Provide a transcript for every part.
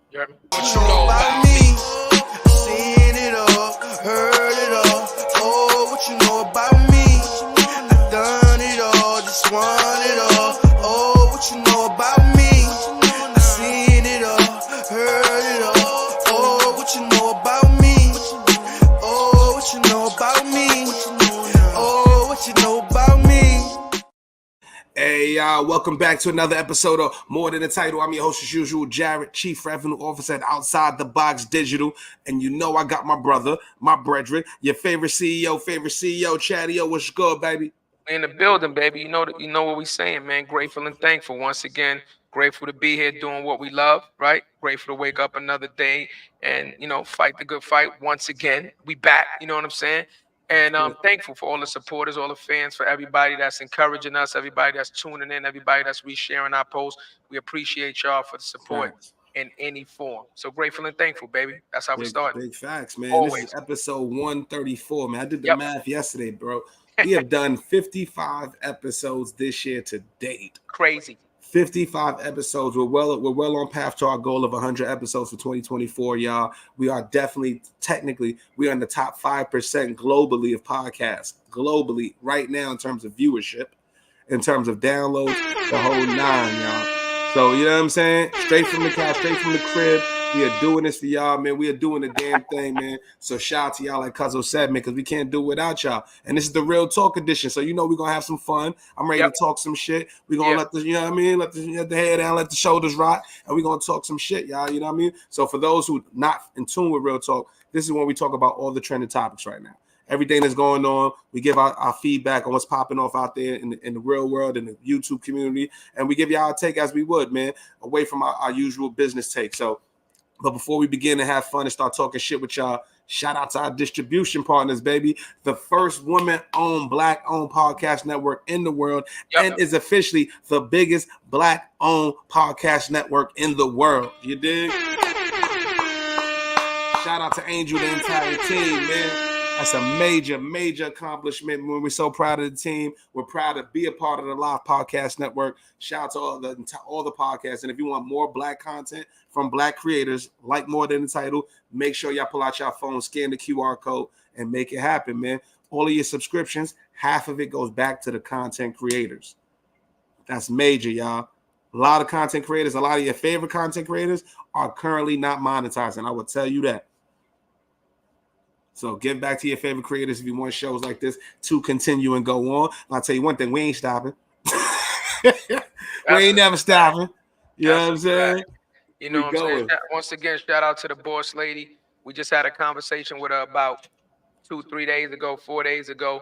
You heard me? What you know about me? I seen it all, heard it all. Oh, what you know about me? I done it all, just want it all. Oh, what you know about me? I seen it all, heard it all. Oh, what you know about me? Oh, what you know about me? Oh, what you know about me? Hey, y'all, welcome back to another episode of More Than a Title. I'm your host, as usual, Jarrett, Chief Revenue Officer at Outside the Box Digital. And you know I got my brother, my brethren, your favorite CEO, Chadeo. What's good, baby? We in the building, baby. You know what we saying, man. Grateful and thankful once again. Grateful to be here doing what we love, right? Grateful to wake up another day and fight the good fight once again. We back, you know what I'm saying? And I'm thankful for all the supporters, all the fans, for everybody that's encouraging us, everybody that's tuning in, everybody that's resharing our posts. We appreciate y'all for the support in any form. So grateful and thankful, baby. That's how we start. Big facts, man. Always. This is episode 134, man. I did the Yep. math yesterday, bro. We have done 55 episodes this year to date. Crazy. 55 episodes. We're well on path to our goal of 100 episodes for 2024, y'all. We are definitely, technically, we are in the top 5% globally of podcasts. Globally, right now, in terms of viewership, in terms of downloads, the whole nine, y'all. So, you know what I'm saying? Straight from the couch, straight from the crib. We are doing this for y'all, man. We are doing the damn thing, man. So shout out to y'all, like Cuzzo said, man, because we can't do it without y'all. And this is the Real Talk edition. So, we're going to have some fun. I'm ready to talk some shit. We're going to let the, you know what I mean? Let the head down, let the shoulders rock. And we're going to talk some shit, y'all. You know what I mean? So for those who not in tune with Real Talk, this is when we talk about all the trending topics right now. Everything that's going on, we give our feedback on what's popping off out there in the real world, in the YouTube community, and we give y'all a take as we would, man, away from our usual business take. So, but before we begin to have fun and start talking shit with y'all, shout out to our distribution partners, baby. The first woman-owned, black-owned podcast network in the world, and is officially the biggest black-owned podcast network in the world. You dig? Shout out to Angel, the entire team, man. That's a major, major accomplishment. We're so proud of the team. We're proud to be a part of the Live Podcast Network. Shout out to all the podcasts. And if you want more black content from black creators, like More Than the Title, make sure y'all pull out your phone, scan the QR code, and make it happen, man. All of your subscriptions, half of it goes back to the content creators. That's major, y'all. A lot of content creators, a lot of your favorite content creators are currently not monetizing. I will tell you that. So give back to your favorite creators if you want shows like this to continue and go on. I'll tell you one thing, we ain't stopping. We ain't never stopping. You know what I'm saying? You know what I'm saying? Once again, shout out to the boss lady. We just had a conversation with her about 4 days ago.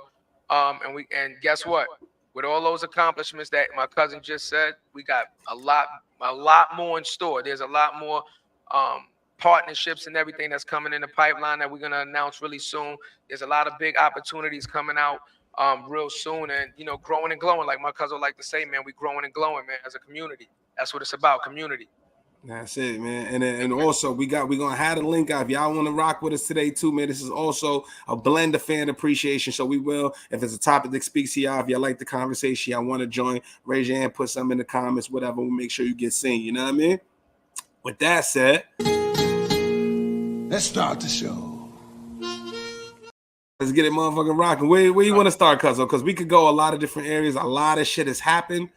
And guess what? With all those accomplishments that my cousin just said, we got a lot more in store. There's a lot more partnerships and everything that's coming in the pipeline that we're going to announce really soon. There's a lot of big opportunities coming out real soon, and growing and glowing, like my cousin like to say, man. We growing and glowing, man, as a community. That's what it's about, community. That's it, man. And also we're gonna have a link out if y'all want to rock with us today too, man. This is also a blend of fan appreciation. So we will, if it's a topic that speaks to y'all, if y'all like the conversation, y'all want to join, raise your hand, put something in the comments, whatever. We'll make sure you get seen. You know what I mean? With that said, let's start the show. Let's get it motherfucking rocking. Where you want to start, Cuzzo? Because we could go a lot of different areas. A lot of shit has happened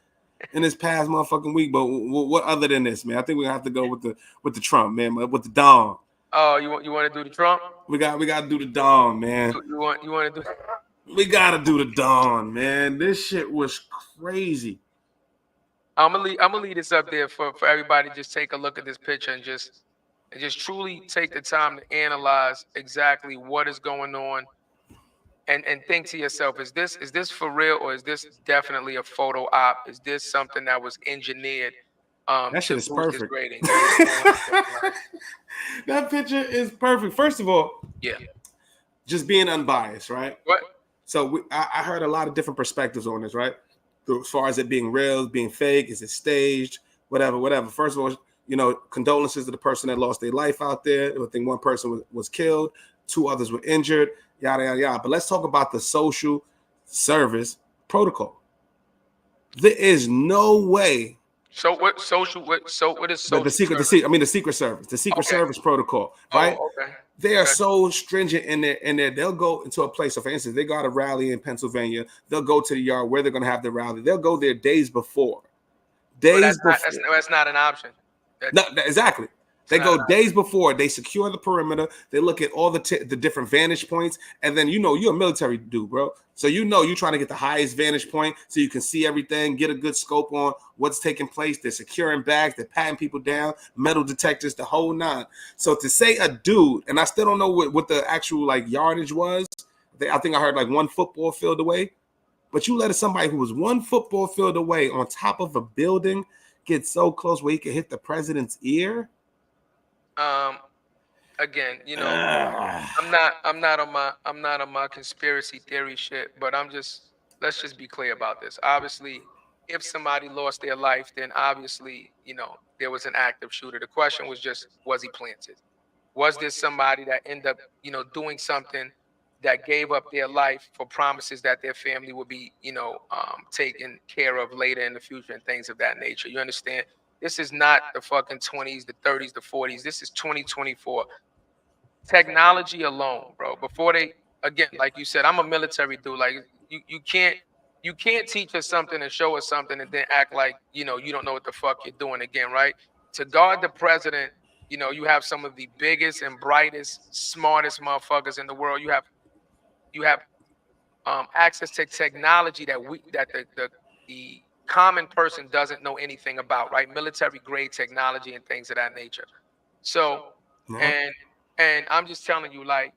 in this past motherfucking week. But what other than this, man? I think we have to go with the Trump, man. With the Dom. Oh, you want to do the Trump? We got to do the Dom, man. You want to do? We got to do the Dom, man. This shit was crazy. I'm gonna leave this up there for everybody. Just take a look at this picture and just truly take the time to analyze exactly what is going on, and think to yourself: is this for real, or is this definitely a photo op? Is this something that was engineered? That shit is perfect. That picture is perfect. First of all, just being unbiased, right? What? So I heard a lot of different perspectives on this, right? As far as it being real, being fake, is it staged, whatever. First of all, condolences to the person that lost their life out there. I think one person was killed, 2 others were injured, yada, yada, yada. But let's talk about the social service protocol. There is no way So what social? What is social? The secret service, the Secret Service protocol, right? Oh, okay. They are so stringent in there. They'll go into a place. So, for instance, they got a rally in Pennsylvania. They'll go to the yard where they're going to have the rally. They'll go there days before. That's not an option. No, exactly. They go days before. They secure the perimeter. They look at all the different vantage points, and then you're a military dude, bro. So you're trying to get the highest vantage point so you can see everything, get a good scope on what's taking place. They're securing bags, they're patting people down, metal detectors, the whole nine. So to say a dude, and I still don't know what the actual like yardage was. I think I heard like 1 football field away. But you let somebody who was 1 football field away on top of a building get so close where he could hit the president's ear. Again, I'm not on my conspiracy theory shit, but let's just be clear about this. Obviously, if somebody lost their life, then obviously, there was an active shooter. The question was just, was he planted? Was this somebody that ended up, doing something that gave up their life for promises that their family would be, taken care of later in the future and things of that nature? You understand? This is not the fucking 20s, the 30s, the 40s. This is 2024. Technology alone, bro. Before again, like you said, I'm a military dude. Like you can't teach us something and show us something and then act like, you don't know what the fuck you're doing again, right? To guard the president, you have some of the biggest and brightest, smartest motherfuckers in the world. You have access to technology that the common person doesn't know anything about, right? Military grade technology and things of that nature. So, and I'm just telling you, like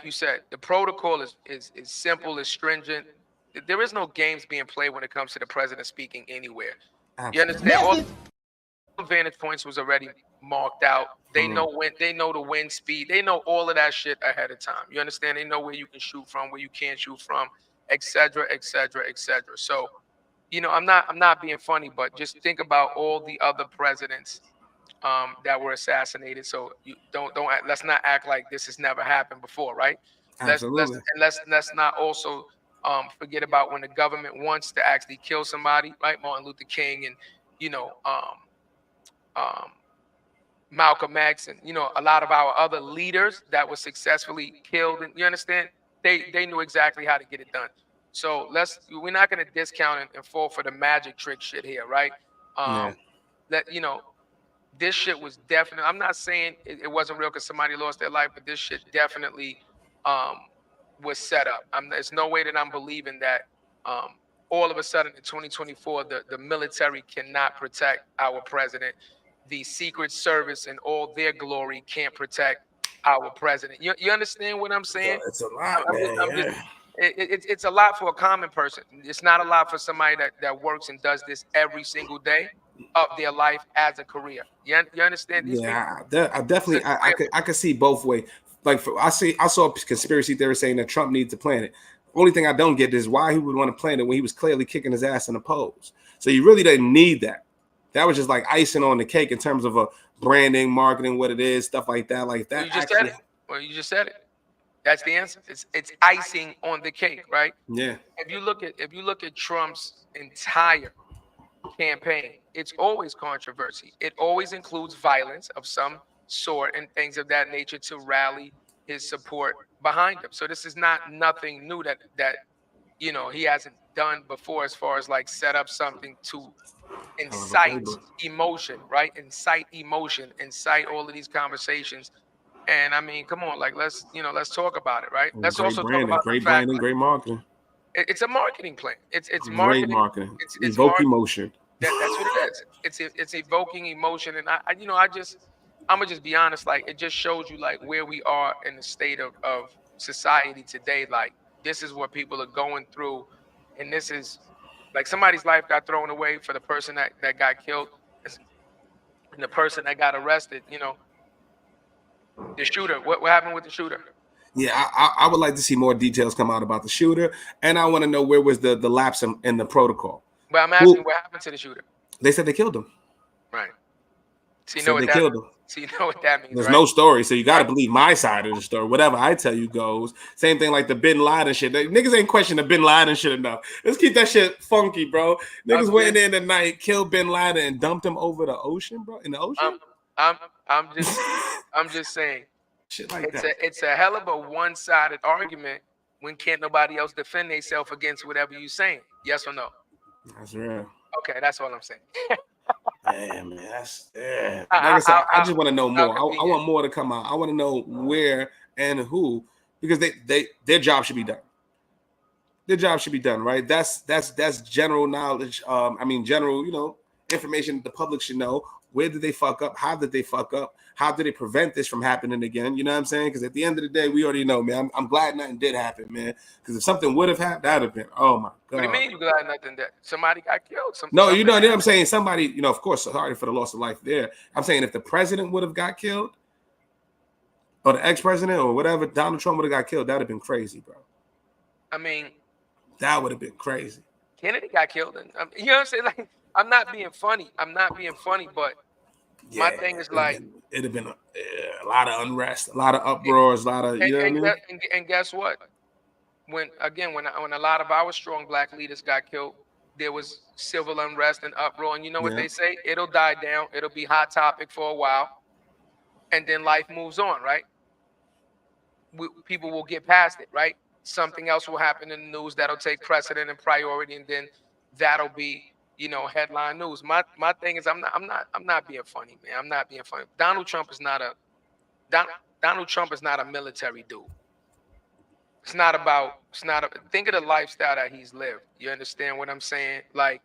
you said, the protocol is simple, is stringent. There is no games being played when it comes to the president speaking anywhere. You understand? All vantage points was already marked out. They know the wind speed. They know all of that shit ahead of time. You understand? They know where you can shoot from, where you can't shoot from, et cetera, et cetera, et cetera. So, I'm not being funny, but just think about all the other presidents that were assassinated. So you let's not act like this has never happened before, right? Absolutely. Let's not also forget about when the government wants to actually kill somebody, right? Martin Luther King and Malcolm X and a lot of our other leaders that were successfully killed. And you understand? They knew exactly how to get it done. So we're not going to discount and fall for the magic trick shit here, right? This shit was definitely, I'm not saying it wasn't real because somebody lost their life, but this shit definitely was set up. There's no way that I'm believing that all of a sudden in 2024, the military cannot protect our president. The Secret Service and all their glory can't protect our president. You understand what I'm saying? It's a lot, man. It's a lot for a common person. It's not a lot for somebody that works and does this every single day of their life as a career. You understand? I definitely I could see both ways. Like I saw a conspiracy theory saying that Trump needs to plan it. Only thing I don't get is why he would want to plan it when he was clearly kicking his ass in the polls. So you really didn't need that. That was just like icing on the cake in terms of a branding, marketing, what it is, stuff like that. Like that. You just said it. Well, you just said it. That's the answer. It's icing on the cake, right? Yeah. If you look at Trump's entire campaign, it's always controversy. It always includes violence of some sort and things of that nature to rally his support behind him. So this is nothing new that he hasn't done before as far as like set up something to incite emotion, right? Incite emotion, incite all of these conversations. And I mean, come on, like let's talk about it, right? Let's also talk about great branding, great marketing. It's a marketing plan. It's marketing. Great marketing. It's evoke emotion. That's what it is. It's evoking emotion, and I'm gonna just be honest. Like it just shows you like where we are in the state of society today. Like this is what people are going through, and this is like somebody's life got thrown away for the person that got killed, and the person that got arrested. The shooter. What happened with the shooter? Yeah, I would like to see more details come out about the shooter, and I want to know where was the lapse in the protocol. But I'm asking what happened to the shooter. They said they killed him. Right. So they killed him. So you know what that means, There's right? no story, so you got to believe my side of the story. Whatever I tell you goes. Same thing like the Bin Laden shit. Niggas ain't questioning the Bin Laden shit enough. Let's keep that shit funky, bro. Niggas went in there in the night, killed Bin Laden, and dumped him over the ocean, bro. In the ocean. I'm just saying. Shit like that. It's a hell of a one-sided argument when can't nobody else defend themselves against whatever you saying. Yes or no? That's real. Okay, that's all I'm saying. Man, that's like I said, I just want to know more. I want more to come out. I want to know where and who, because their job should be done. Their job should be done, right? That's general knowledge. General, information the public should know. Where did they fuck up? How did they fuck up? How did they prevent this from happening again? You know what I'm saying? Because at the end of the day, we already know, man. I'm glad nothing did happen, man. Because if something would have happened, that'd have been, oh my God. What do you mean you glad nothing that somebody got killed? No, you know what I'm saying? Somebody, of course, sorry for the loss of life there. I'm saying if the president would have got killed, or the ex-president or whatever, Donald Trump would have got killed, that'd have been crazy, bro. I mean, that would have been crazy. Kennedy got killed, and you know what I'm saying? Like, I'm not being funny, but my thing is like, it'd have been a lot of unrest, a lot of uproars, a lot of, you know what I mean? And guess what? When a lot of our strong black leaders got killed, there was civil unrest and uproar, and you know what they say? It'll die down. It'll be hot topic for a while, and then life moves on, right? People will get past it, right? Something else will happen in the news that'll take precedent and priority, and then that'll be, headline news. My thing is, I'm not being funny, man. I'm not being funny. Donald Trump is not a military dude. Think of the lifestyle that he's lived. You understand what I'm saying? Like,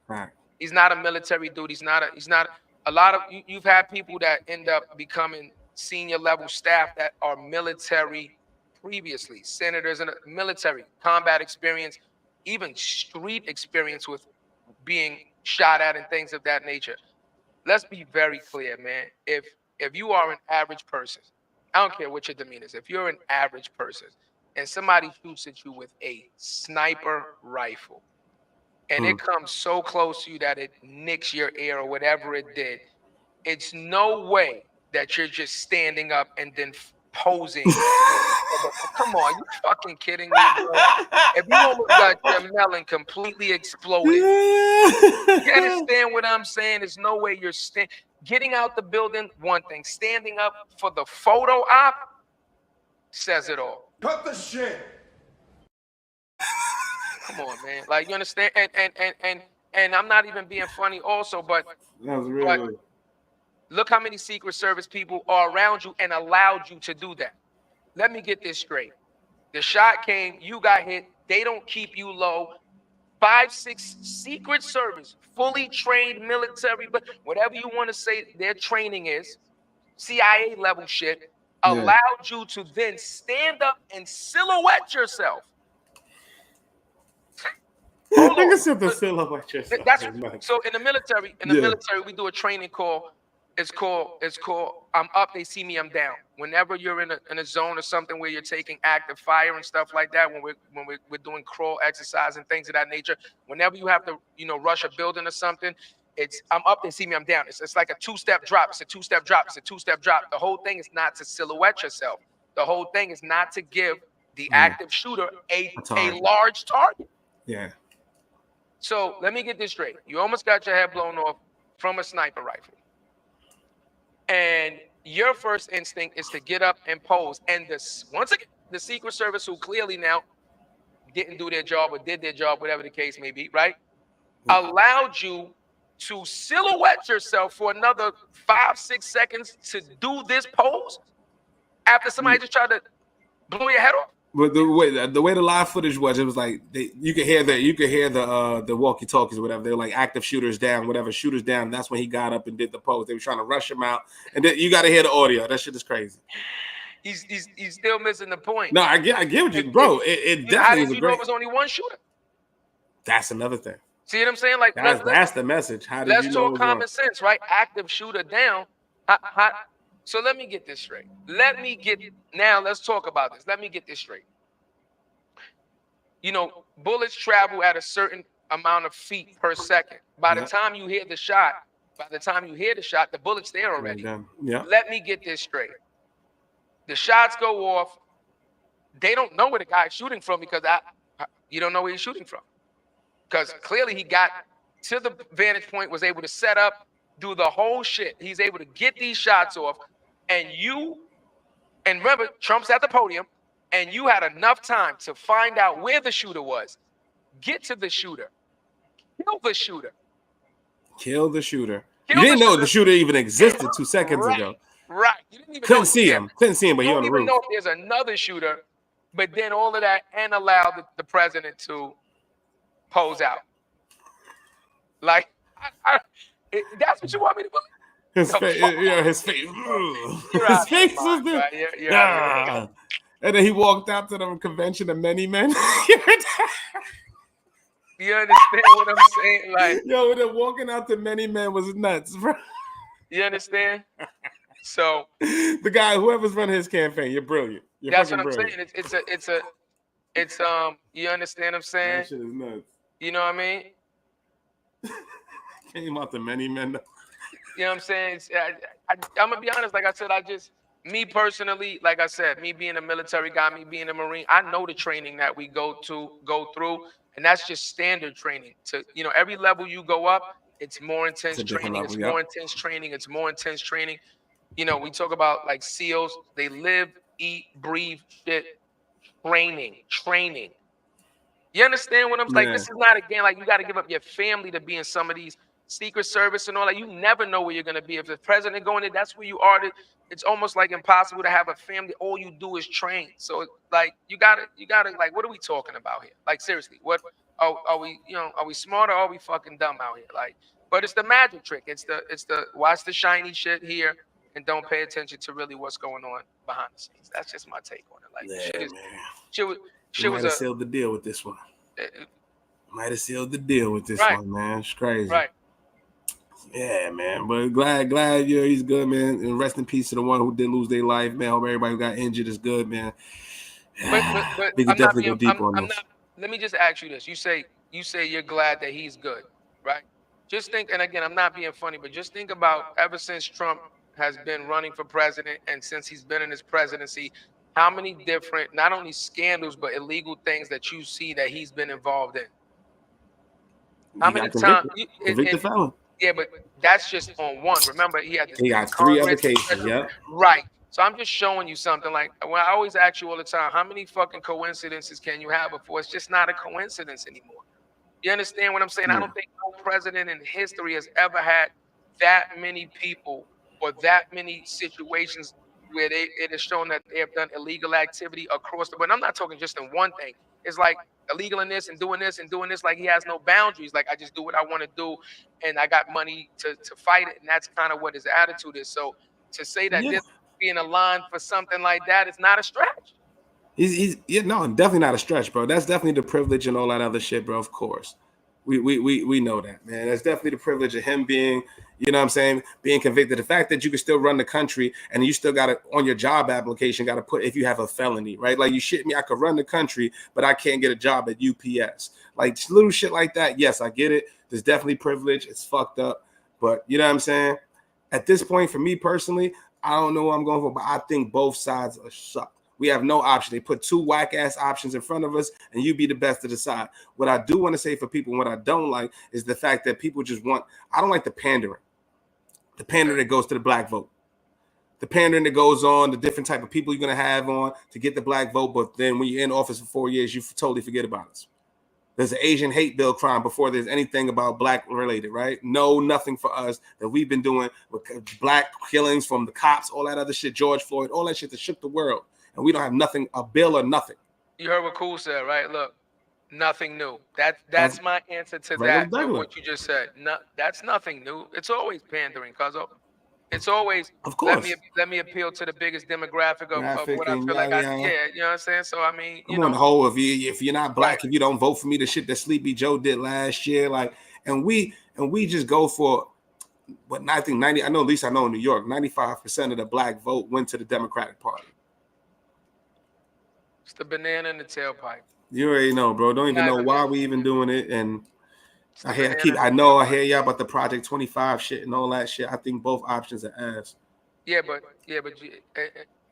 he's not a military dude. He's not a lot of you've had people that end up becoming senior level staff that are military previously, senators in the military, combat experience, even street experience with being shot at and things of that nature. Let's be very clear, man. If you are an average person, I don't care what your demeanor is. If you're an average person and somebody shoots at you with a sniper rifle and it comes so close to you that it nicks your ear or whatever it did, it's no way that you're just standing up and then posing. Come on, you fucking kidding me, bro? If you almost got your melon completely exploded, you understand what I'm saying? There's no way you're getting out the building, one thing. Standing up for the photo op says it all. Cut the shit. Come on, man. Like, you understand? And I'm not even being funny also, but look how many Secret Service people are around you and allowed you to do that. Let me get this straight. The shot came, you got hit, they don't keep you low. 5, 6 Secret Service, fully trained military, but whatever you want to say their training is, CIA level shit, allowed you to then stand up and silhouette yourself. Hold on. Silhouette yourself. So in the military, we do a training call. It's called I'm up, they see me, I'm down. Whenever you're in a zone or something where you're taking active fire and stuff like that, when we're doing crawl exercise and things of that nature, whenever you have to, rush a building or something, it's I'm up, they see me, I'm down. It's like a 2-step drop. It's a 2-step drop. It's a 2-step drop. The whole thing is not to silhouette yourself. The whole thing is not to give the active shooter a large target. Yeah. So let me get this straight. You almost got your head blown off from a sniper rifle. And your first instinct is to get up and pose. And once again, the Secret Service, who clearly now didn't do their job or did their job, whatever the case may be, right? Allowed you to silhouette yourself for another 5, 6 seconds to do this pose after somebody just tried to blow your head off. But the way the live footage was, it was like you could hear the walkie talkies or whatever. They were like active shooters down, whatever, shooters down. That's when he got up and did the pose. They were trying to rush him out, and then you got to hear the audio. That shit is crazy. He's still missing the point. No, I get what you, bro. It definitely. How did you know it was only one shooter? That's another thing. See what I'm saying? Like that's the message. How did let's you know talk common sense, right? Active shooter down. So let me get this straight. Let's talk about this. Let me get this straight. Bullets travel at a certain amount of feet per second. By the time you hear the shot, By the time you hear the shot, the bullet's there already. Yeah. Let me get this straight. The shots go off. They don't know where the guy's shooting from because you don't know where he's shooting from. Because clearly he got to the vantage point, was able to set up, do the whole shit. He's able to get these shots off. And remember, Trump's at the podium, and you had enough time to find out where the shooter was. Get to the shooter. Kill the shooter. Kill the shooter. You didn't know the shooter even existed 2 seconds ago. Right. You didn't even Couldn't see him, but he on the roof. You don't even know if there's another shooter, but then all of that and allow the president to pose out. Like, that's what you want me to believe? His face. His face. His face was there. And then he walked out to the convention of many men. You understand what I'm saying? Like, yo, the walking out to many men was nuts, bro. You understand? So the guy, whoever's running his campaign, you're brilliant. That's what I'm saying. It's you understand what I'm saying? That shit is nuts. You know what I mean? Came out to many men. You know what I'm saying? I'm gonna be honest. Like I said, me personally, like I said, me being a military guy, me being a Marine, I know the training that we go through, and that's just standard training. Every level you go up, it's more intense training. It's more intense training. It's more intense training. We talk about like SEALs. They live, eat, breathe, shit, training. You understand what I'm saying? Like, this is not a game. Like, you got to give up your family to be in some of these Secret Service and all that. You never know where you're going to be. If the president going there, that's where you are. It's almost like impossible to have a family. All you do is train. So, like, you gotta, like, what are we talking about here? Like, seriously, what are we, are we smart or are we fucking dumb out here? Like, but it's the magic trick. It's the watch the shiny shit here and don't pay attention to really what's going on behind the scenes. That's just my take on it. Like, shit might have sealed the deal with this one. Might have sealed the deal with this one, man. It's crazy. Right. Yeah, man. But glad he's good, man. And rest in peace to the one who did lose their life, man. Hope everybody who got injured is good, man. But we can definitely go deep on this. Let me just ask you this. You say you're glad that he's good, right? Just think, and again, I'm not being funny, but just think about ever since Trump has been running for president and since he's been in his presidency, how many different, not only scandals, but illegal things that you see that he's been involved in? How many times? Convicted felon. Yeah, but that's just on one. Remember, he got 3 other cases, yeah. Right. So I'm just showing you something. Like, when I always ask you all the time, how many fucking coincidences can you have before it's just not a coincidence anymore? You understand what I'm saying? I don't think no president in history has ever had that many people or that many situations where it is shown that they have done illegal activity across the board. And I'm not talking just in one thing. It's like illegal in this and doing this and doing this. Like, he has no boundaries. Like, I just do what I want to do, and I got money to fight it. And that's kind of what his attitude is. So to say that this being aligned for something like that is not a stretch. No, definitely not a stretch, bro. That's definitely the privilege and all that other shit, bro. Of course. We know that, man. That's definitely the privilege of him being, you know what I'm saying, being convicted. The fact that you can still run the country and you still got to, on your job application, got to put if you have a felony, right? Like, you shit me, I could run the country, but I can't get a job at UPS. Like, little shit like that. Yes, I get it. There's definitely privilege. It's fucked up. But you know what I'm saying? At this point, for me personally, I don't know what I'm going for, but I think both sides are sucked. We have no option. They put 2 whack-ass options in front of us, and you be the best to decide. What I do want to say for people, what I don't like, is the fact that people just want – I don't like the pandering. The pandering that goes to the black vote. The pandering that goes on, the different type of people you're going to have on to get the black vote, but then when you're in office for 4 years, you totally forget about us. There's an Asian hate bill crime before there's anything about black related, right? No, nothing for us that we've been doing with black killings from the cops, all that other shit, George Floyd, all that shit that shook the world. And we don't have nothing, a bill or nothing. You heard what Cool said, right? Look, nothing new. That's my answer to that. What you just said. No, that's nothing new. It's always pandering, cuzzo. It's always, of course. Let me appeal to the biggest demographic of what I feel like. You know what I'm saying? So I mean, you know, the whole if you're not black, if you don't vote for me, the shit that Sleepy Joe did last year, like, and we just go for. But I think I know at least I know in New York, 95% of the black vote went to the Democratic Party. It's the banana in the tailpipe. You already know, bro. Don't even know why we even doing it, and I hear y'all about the Project 25 shit and all that shit. I think both options are ass. Yeah, but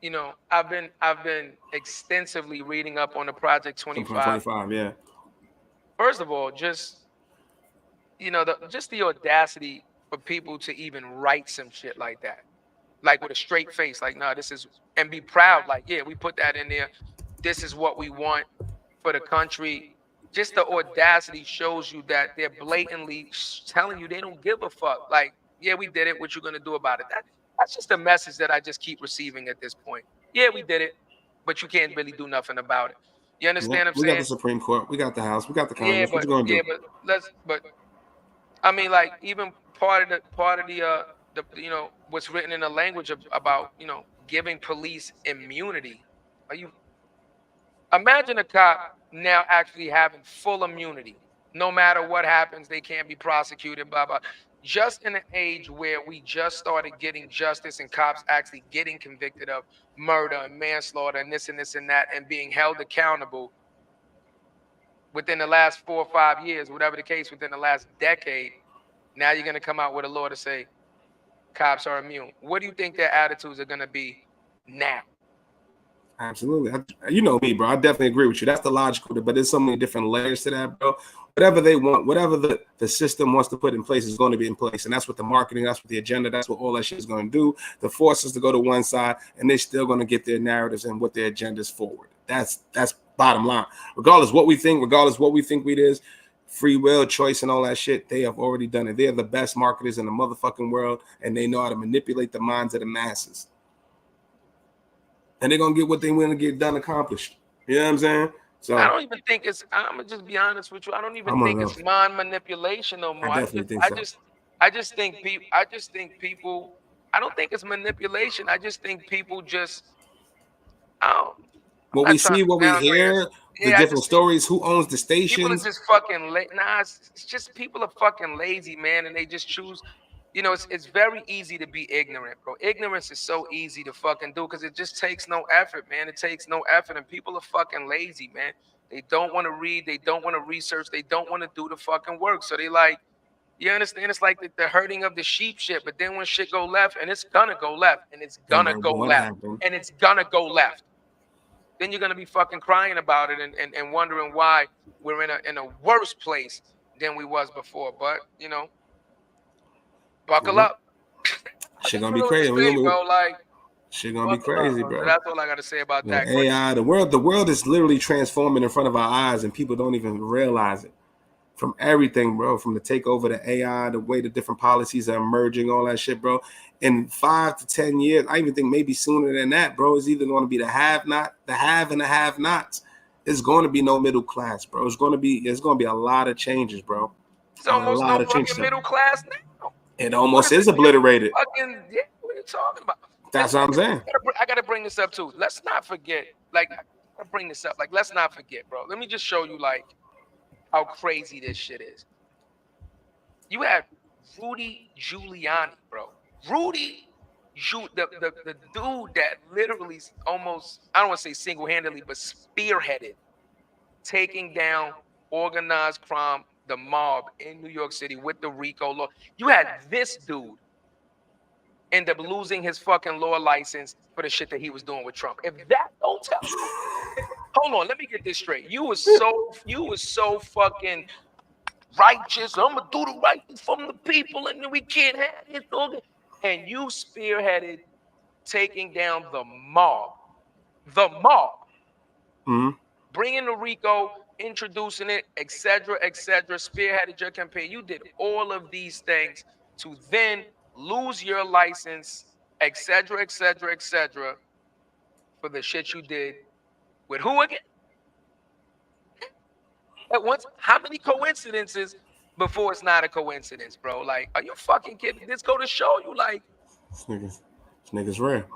you know, I've been extensively reading up on the Project 25. 25, yeah. First of all, just you know, just the audacity for people to even write some shit like that, like with a straight face, like, nah, this is, and be proud, like, yeah, we put that in there. This is what we want for the country. Just the audacity shows you that they're blatantly telling you they don't give a fuck. Like, yeah, we did it. What you gonna do about it? That's just a message that I just keep receiving at this point. Yeah, we did it, but you can't really do nothing about it. You understand what I'm We saying? got the Supreme Court, we got the House, we got the Congress. What you gonna do? But I mean, like, even part of the you know, what's written in the language about, you know, giving police immunity. Are you imagine a cop now actually having full immunity? No matter what happens, they can't be prosecuted, blah blah. Just in an age where we just started getting justice and cops actually getting convicted of murder and manslaughter and this and that and being held accountable within the last 4 or 5 years, whatever the case, within the last decade. Now you're going to come out with a law to say cops are immune. What do you think their attitudes are going to be now? Absolutely. You know me, bro. I definitely agree with you. That's the logical, but there's so many different layers to that, bro. Whatever they want, whatever the system wants to put in place is going to be in place. And that's what the marketing, that's what the agenda, that's what all that shit is going to do. The force is to go to one side, and they're still going to get their narratives and what their agendas forward. That's bottom line. Regardless what we think it is, free will, choice, and all that shit, they have already done it. They're the best marketers in the motherfucking world, and they know how to manipulate the minds of the masses. And they're gonna get what they want to get done, accomplished. You know what I'm saying? So I don't even think it's. I'm gonna just be honest with you. I don't even think it's mind manipulation no more. I definitely think so. I just think people. I don't think it's manipulation. I just think people just. What we see, what we hear, the different stories, who owns the stations. People are just fucking nah, it's just people are fucking lazy, man, and they just choose. You know, it's very easy to be ignorant, bro. Ignorance is so easy to fucking do because it just takes no effort, man. It takes no effort, and people are fucking lazy, man. They don't want to read, they don't want to research, they don't want to do the fucking work. So they like, you understand? It's like the herding of the sheep shit. But then when shit go left, and it's gonna go left, and it's gonna go left, and it's gonna go left, then you're gonna be fucking crying about it and wondering why we're in a worse place than we was before. But you know. Buckle up. Shit gonna be crazy, bro. Like, shit gonna be crazy, bro. That's all I gotta say about that. AI, the world is literally transforming in front of our eyes, and people don't even realize it. From everything, bro, from the takeover to AI, the way the different policies are emerging, all that shit, bro. In 5 to 10 years, I even think maybe sooner than that, bro, it's either going to be the have and the have-nots. It's going to be no middle class, bro. It's going to be a lot of changes, bro. It's almost no fucking middle class now. It almost is obliterated. What are you talking about? That's what I'm saying. I gotta bring this up too. Let's not forget. Like, I bring this up. Like, let's not forget, bro. Let me just show you like how crazy this shit is. You had Rudy Giuliani, bro. The dude that literally almost, I don't want to say single-handedly, but spearheaded taking down organized crime, the mob in New York City with the RICO law. You had this dude end up losing his fucking law license for the shit that he was doing with Trump. If that don't tell you, hold on, let me get this straight. You was so fucking righteous. I'm gonna do the right thing from the people, and then we can't have it. And you spearheaded taking down the mob. Mm-hmm. Bringing the RICO, introducing it, etc., spearheaded your campaign. You did all of these things to then lose your license, etc., for the shit you did with who again? At once, how many coincidences before it's not a coincidence, bro? Like, are you fucking kidding? This go to show you, like, this nigga's rare.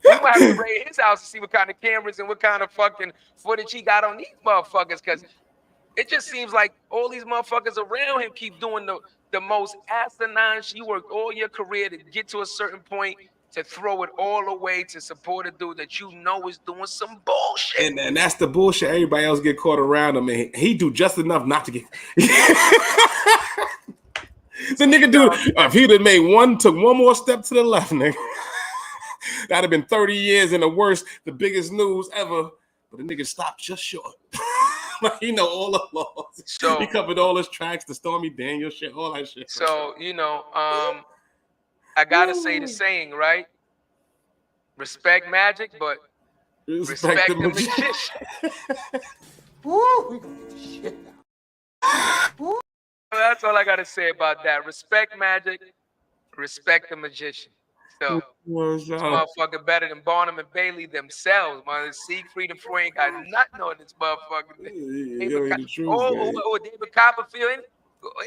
We might have to raid his house to see what kind of cameras and what kind of fucking footage he got on these motherfuckers, because it just seems like all these motherfuckers around him keep doing the most asinine shit. You worked all your career to get to a certain point, to throw it all away to support a dude that you know is doing some bullshit. And that's the bullshit. Everybody else get caught around him, and he do just enough not to get. The nigga dude, if he'd have took one more step to the left, nigga, that'd have been 30 years in the biggest news ever. But the nigga stopped just short. Like, he know all the laws. So he covered all his tracks, the Stormy Daniels shit, all that shit. So, I gotta say the saying, right? Respect magic, but respect the magician. Woo, we gonna get this shit now. That's all I gotta say about that. Respect magic, respect the magician. So this motherfucker better than Barnum and Bailey themselves, man. Siegfried and Freud ain't got nothing on this motherfucker. David Copperfield,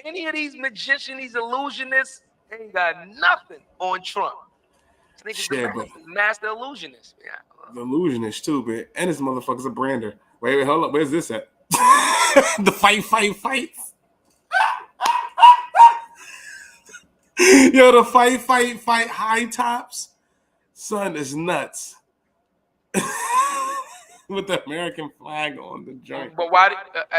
any of these magicians, these illusionists, they ain't got nothing on Trump. This nigga's the master illusionist. Yeah. The illusionist too, man. And this motherfucker's a brander. Wait, hold up. Where's this at? The fights. Yo, the fight, high tops. Son, is nuts. With the American flag on the joint. But why?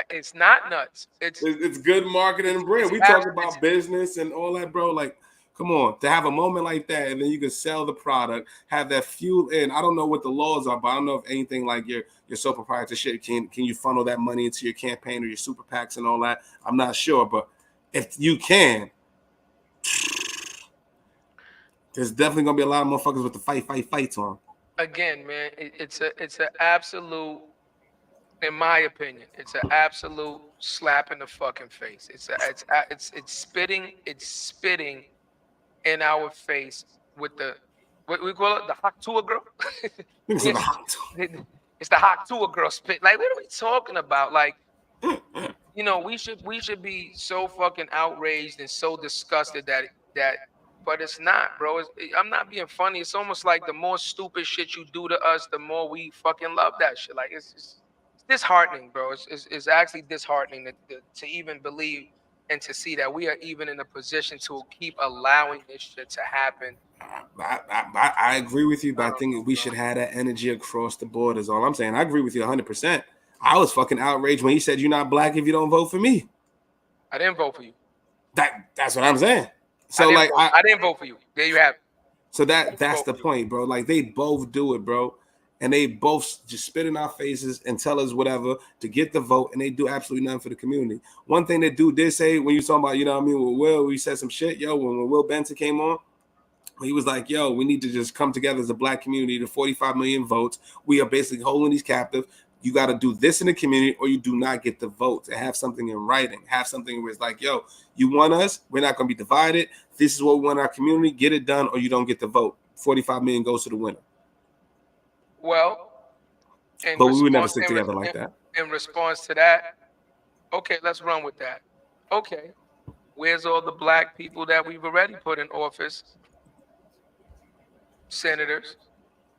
It's not nuts. It's good marketing and brand. We talk about business and all that, bro. Like, come on, to have a moment like that, and then you can sell the product, have that fuel in. I don't know what the laws are, but I don't know if anything like your sole proprietor shit can you funnel that money into your campaign or your super PACs and all that. I'm not sure, but if you can, there's definitely gonna be a lot of motherfuckers with the fights on. Again, man, it's an absolute, in my opinion, it's an absolute slap in the fucking face. It's spitting in our face with the what we call it, the Haktua girl. It's the Haktua girl spit. Like, what are we talking about? Like, we should be so fucking outraged and so disgusted that but it's not, bro. I'm not being funny. It's almost like the more stupid shit you do to us, the more we fucking love that shit. Like, it's disheartening, bro. It's actually disheartening to even believe and to see that we are even in a position to keep allowing this shit to happen. I agree with you, but I think we should have that energy across the board is all I'm saying. I agree with you 100%. I was fucking outraged when he said you're not black if you don't vote for me. I didn't vote for you. That's what I'm saying. So I didn't vote for you. There you have it. So that's the point, bro. Like, they both do it, bro. And they both just spit in our faces and tell us whatever to get the vote, and they do absolutely nothing for the community. One thing that dude did say when you talking about, with Will, we said some shit, when Will Benson came on, he was like, we need to just come together as a black community to 45 million votes. We are basically holding these captive. You got to do this in the community or you do not get the votes, and have something in writing. Have something where it's like, you want us, we're not going to be divided. This is what we want our community. Get it done or you don't get the vote. 45 million goes to the winner. Well, but we would never stick together like that. In response to that, okay, let's run with that. Okay, where's all the black people that we've already put in office? Senators,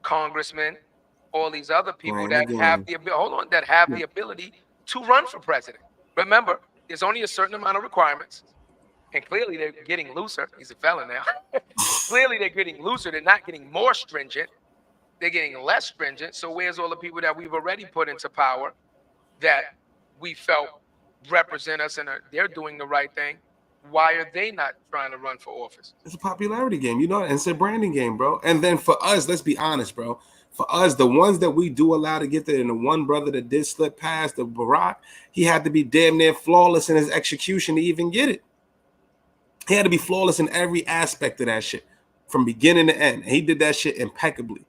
congressmen, all these other people that have the ability to run for president. Remember, there's only a certain amount of requirements, and clearly they're getting looser. He's a felon now. Clearly they're getting looser. They're not getting more stringent. They're getting less stringent. So where's all the people that we've already put into power that we felt represent us and they're doing the right thing? Why are they not trying to run for office? It's a popularity game, and it's a branding game, bro. And then for us, let's be honest, bro. For us, the ones that we do allow to get there, and the one brother that did slip past, the Barack, he had to be damn near flawless in his execution to even get it. He had to be flawless in every aspect of that shit from beginning to end. And he did that shit impeccably.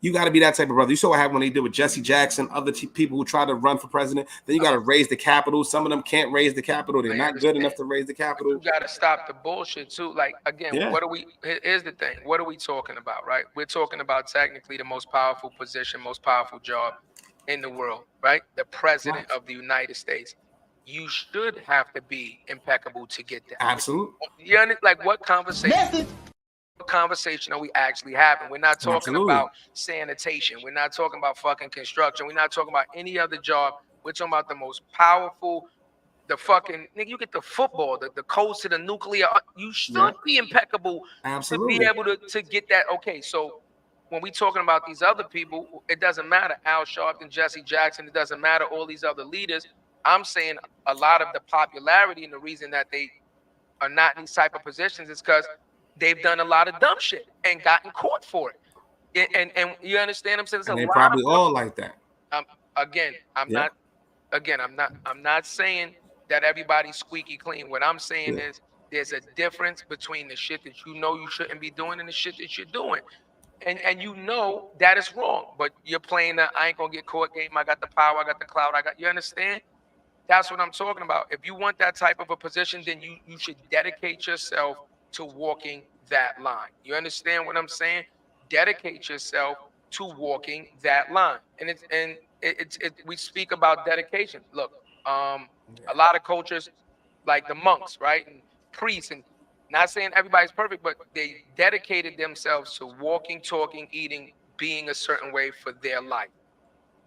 You got to be that type of brother. You saw what happened when they did with Jesse Jackson, other people who try to run for president. Then you got to raise the capital. Some of them can't raise the capital. They're not good enough to raise the capital. You got to stop the bullshit too. Like, again, here's the thing. What are we talking about, right? We're talking about technically the most powerful position, most powerful job in the world, right? The president of the United States. You should have to be impeccable to get that. Absolutely. Like, what conversation are we actually having? We're not talking about sanitation. We're not talking about fucking construction. We're not talking about any other job. We're talking about the most powerful the fucking nigga, you get the football, the codes to the nuclear. You should be impeccable to be able to get that. Okay, so when we talking about these other people, it doesn't matter Al Sharpton, Jesse Jackson. It doesn't matter all these other leaders. I'm saying a lot of the popularity and the reason that they are not in these type of positions is because they've done a lot of dumb shit and gotten caught for it. And you understand what I'm saying? There's and they lot probably of all like that. I'm not saying that everybody's squeaky clean. What I'm saying is there's a difference between the shit that you know you shouldn't be doing and the shit that you're doing. And you know that is wrong, but you're playing the I ain't gonna get caught game. I got the power, I got the clout, you understand? That's what I'm talking about. If you want that type of a position, then you should dedicate yourself to walking that line. You understand what I'm saying? Dedicate yourself to walking that line. And we speak about dedication. Look, a lot of cultures like the monks, right? And priests, and not saying everybody's perfect, but they dedicated themselves to walking, talking, eating, being a certain way for their life.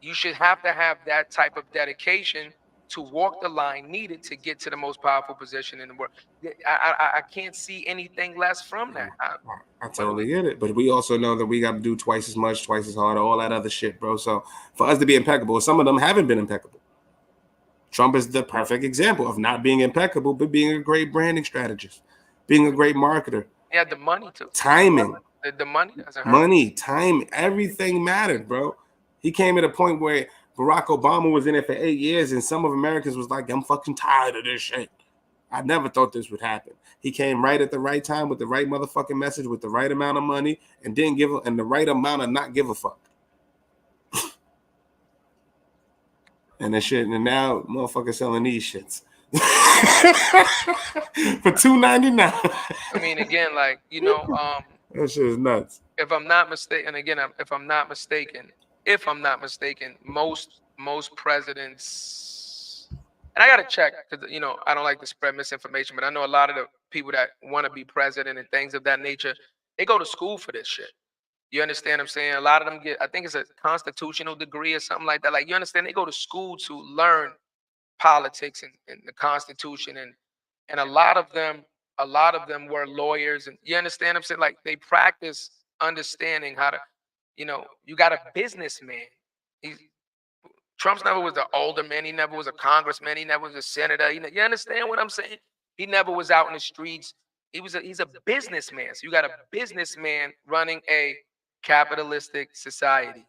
You should have to have that type of dedication to walk the line needed to get to the most powerful position in the world. I can't see anything less from that. I totally get it. But we also know that we got to do twice as much, twice as hard, all that other shit, bro. So for us to be impeccable, some of them haven't been impeccable. Trump is the perfect example of not being impeccable, but being a great branding strategist, being a great marketer. He had the money too. Timing. The money doesn't hurt. Money, time, everything mattered, bro. He came at a point where Barack Obama was in it for 8 years, and some of Americans was like, I'm fucking tired of this shit. I never thought this would happen. He came right at the right time with the right motherfucking message, with the right amount of money, and didn't give and the right amount of not give a fuck. And that shit, and now motherfuckers selling these shits for $2.99. I mean, again, like, you know, that shit is nuts. If I'm not mistaken, if I'm not mistaken, most presidents, and I gotta check because you know I don't like to spread misinformation, but I know a lot of the people that want to be president and things of that nature, they go to school for this shit. You understand what I'm saying? A lot of them get, I think it's a constitutional degree or something like that. Like, you understand, they go to school to learn politics and the Constitution, and a lot of them were lawyers, and you understand what I'm saying? Like, they practice understanding how to, you know, you got a businessman. Trump's never was an alderman, he never was a congressman, he never was a senator. You understand what I'm saying? He never was out in the streets. He's a businessman. So you got a businessman running a capitalistic society.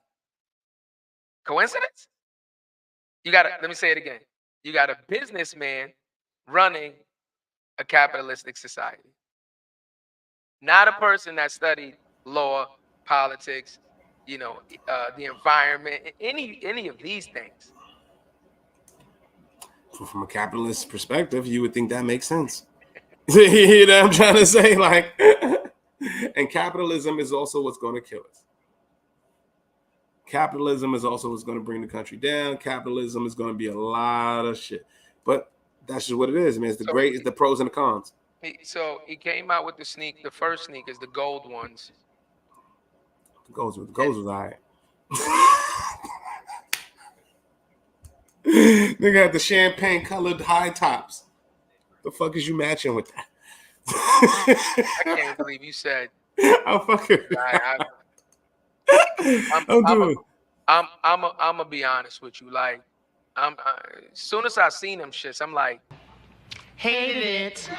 Coincidence? Let me say it again. You got a businessman running a capitalistic society. Not a person that studied law, politics, you know, the environment, any of these things. From a capitalist perspective, you would think that makes sense. You know what I'm trying to say? Like, and capitalism is also what's going to kill us. Capitalism is also what's going to bring the country down. Capitalism is going to be a lot of shit. But that's just what it is, man. It's the pros and the cons. So he came out with the first sneakers, the gold ones. The gold was all right. Nigga had the champagne colored high tops. The fuck is you matching with that? I can't believe you said. I'm fucking. I'm gonna be honest with you. Like, as soon as I seen them shits, I'm like, hated it.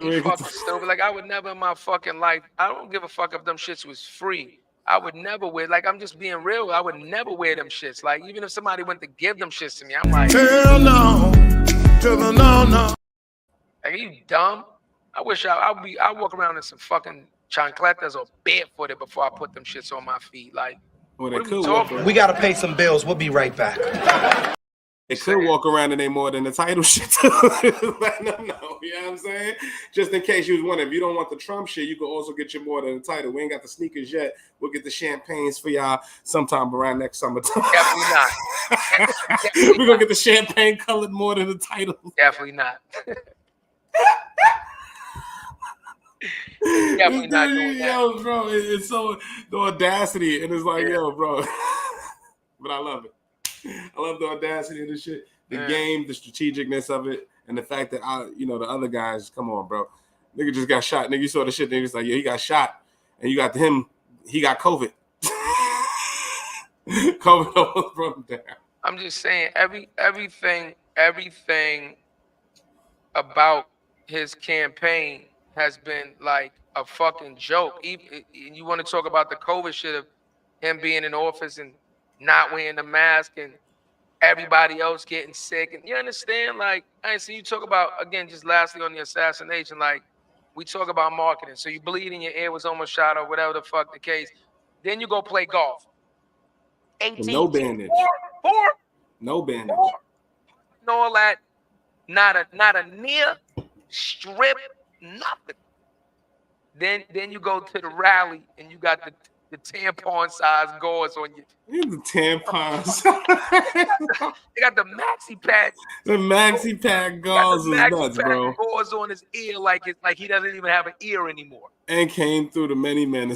You fucking stupid. Like, I would never in my fucking life. I don't give a fuck if them shits was free. I would never wear. Like, I'm just being real. I would never wear them shits. Like, even if somebody went to give them shits to me, I'm like, hell no, no. Like, are you dumb? I wish I'd walk around in some fucking chancletas or barefooted before I put them shits on my feet. Like, what are we talking? We gotta pay some bills. We'll be right back. They could walk around in a more than the title shit too. Let them know, you know what I'm saying? Just in case you was wondering, if you don't want the Trump shit, you can also get your more than the title. We ain't got the sneakers yet. We'll get the champagnes for y'all sometime around next summertime. Definitely not. We're gonna get the champagne colored more than the title. Definitely not. Definitely not doing that. Yo, bro, it's so the audacity, and it's like, yo, bro. But I love it. I love the audacity of this shit. The game, the strategicness of it, and the fact that the other guys, come on, bro. Nigga just got shot. Nigga, you saw the shit. Nigga's like, yeah, he got shot. And you got him, he got COVID. COVID almost brought him down. I'm just saying, everything about his campaign has been like a fucking joke. Even you want to talk about the COVID shit of him being in office and not wearing the mask and everybody else getting sick. And you understand, like, I see you talk about, again, just lastly on the assassination, like, we talk about marketing. So you bleed in your ear was almost shot or whatever the fuck the case. Then you go play golf. 18, no bandage. Four. No bandage. And all that. Not a near strip, nothing. Then you go to the rally and you got the tampon size gauze on you. The tampons. They got the maxi pad. The maxi pad gauze is nuts, bro. Gauze on his ear like he doesn't even have an ear anymore. And came through the many men.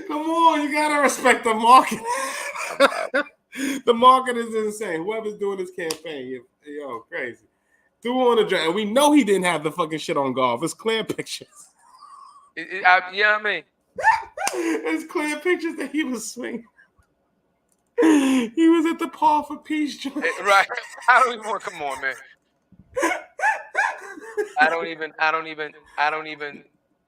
Come on, you gotta respect the market. The market is insane. Whoever's doing this campaign, yo, crazy. Threw on the draft, and we know he didn't have the fucking shit on golf. It's clear pictures. You know what I mean? It's clear pictures that he was swinging. He was at the Paul for Peace joint. Right. I don't even want. Come on, man. I don't even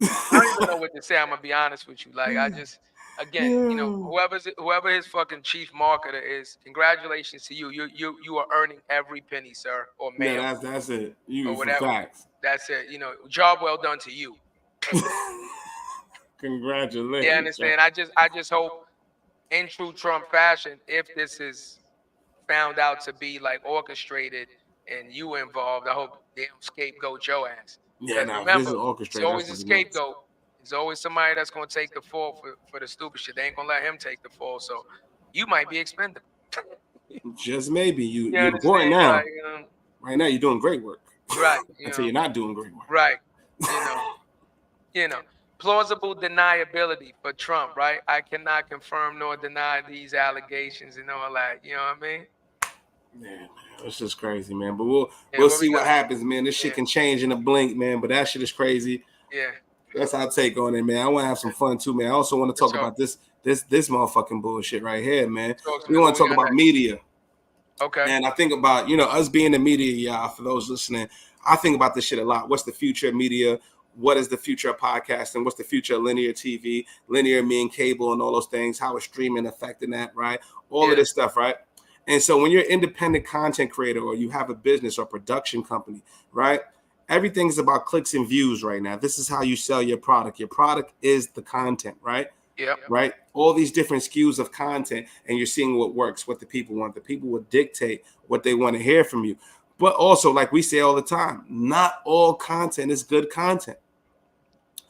know what to say. I'm gonna be honest with you. Like, I just, again, whoever his fucking chief marketer is, congratulations to you. You are earning every penny, sir, or ma'am. Yeah, that's it. You or whatever. Facts. That's it. Job well done to you. Congratulations. Yeah, understand. I just hope, in true Trump fashion, if this is found out to be like orchestrated and you involved, I hope they don't scapegoat your ass. Yeah, remember, this is orchestrated. It's always a scapegoat. There's always somebody that's going to take the fall for the stupid shit. They ain't going to let him take the fall. So you might be expendable. Just maybe. You're important now. Like, right now, you're doing great work. Right. Until you're not doing great work. Right. Plausible deniability for Trump, right? I cannot confirm nor deny these allegations and all that. You know what I mean? Man, it's just crazy, man. But we'll see what happens, man. This shit can change in a blink, man. But that shit is crazy. Yeah. That's our take on it, man. I want to have some fun too, man. I also want to talk about this motherfucking bullshit right here, man. We want to talk about media. Okay. And I think about, us being the media, y'all, for those listening, I think about this shit a lot. What's the future of media? What is the future of podcasting? What's the future of linear TV? Linear meaning cable and all those things. How is streaming affecting that, right? All of this stuff, right? And so when you're an independent content creator or you have a business or production company, right? Everything's about clicks and views right now. This is how you sell your product. Your product is the content, right? Yeah. Right? All these different SKUs of content, and you're seeing what works, what the people want. The people will dictate what they want to hear from you. But also, like we say all the time, not all content is good content.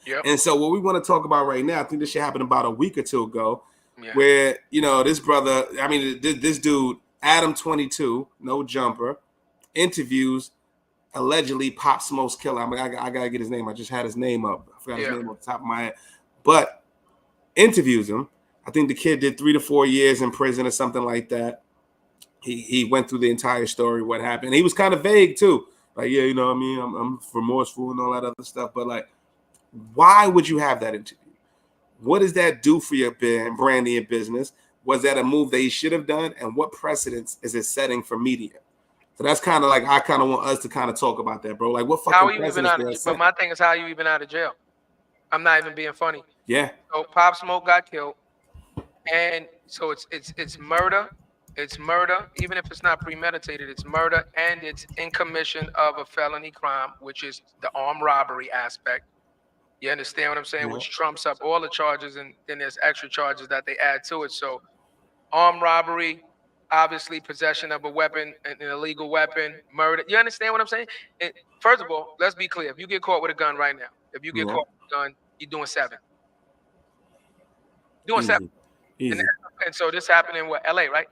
Yep. And so what we want to talk about right now, I think this shit happened about a week or two ago, where, this brother, this dude, Adam 22, no jumper, interviews allegedly Pop Smoke's killer. I gotta get his name. I just had his name up. I forgot his name off the top of my head. But interviews him. I think the kid did 3 to 4 years in prison or something like that. He went through the entire story, what happened. He was kind of vague too. Like, yeah, I'm remorseful and all that other stuff. But like, why would you have that interview? What does that do for your brand and your business? Was that a move that he should have done? And what precedence is it setting for media? So that's kind of like, I kind of want us to kind of talk about that, bro. Like, what fucking precedence? But my thing is, how are you even out of jail? I'm not even being funny. Yeah. So Pop Smoke got killed, and so it's murder. It's murder, even if it's not premeditated. It's murder, and it's in commission of a felony crime, which is the armed robbery aspect. You understand what I'm saying? Yeah. Which trumps up all the charges, and then there's extra charges that they add to it. So armed robbery, obviously possession of a weapon, an illegal weapon, murder. You understand what I'm saying? First of all, let's be clear. If you get caught with a gun right now, if you get caught with a gun, you're doing 7. Doing Easy. 7. Easy. And so this happened in what, LA, right?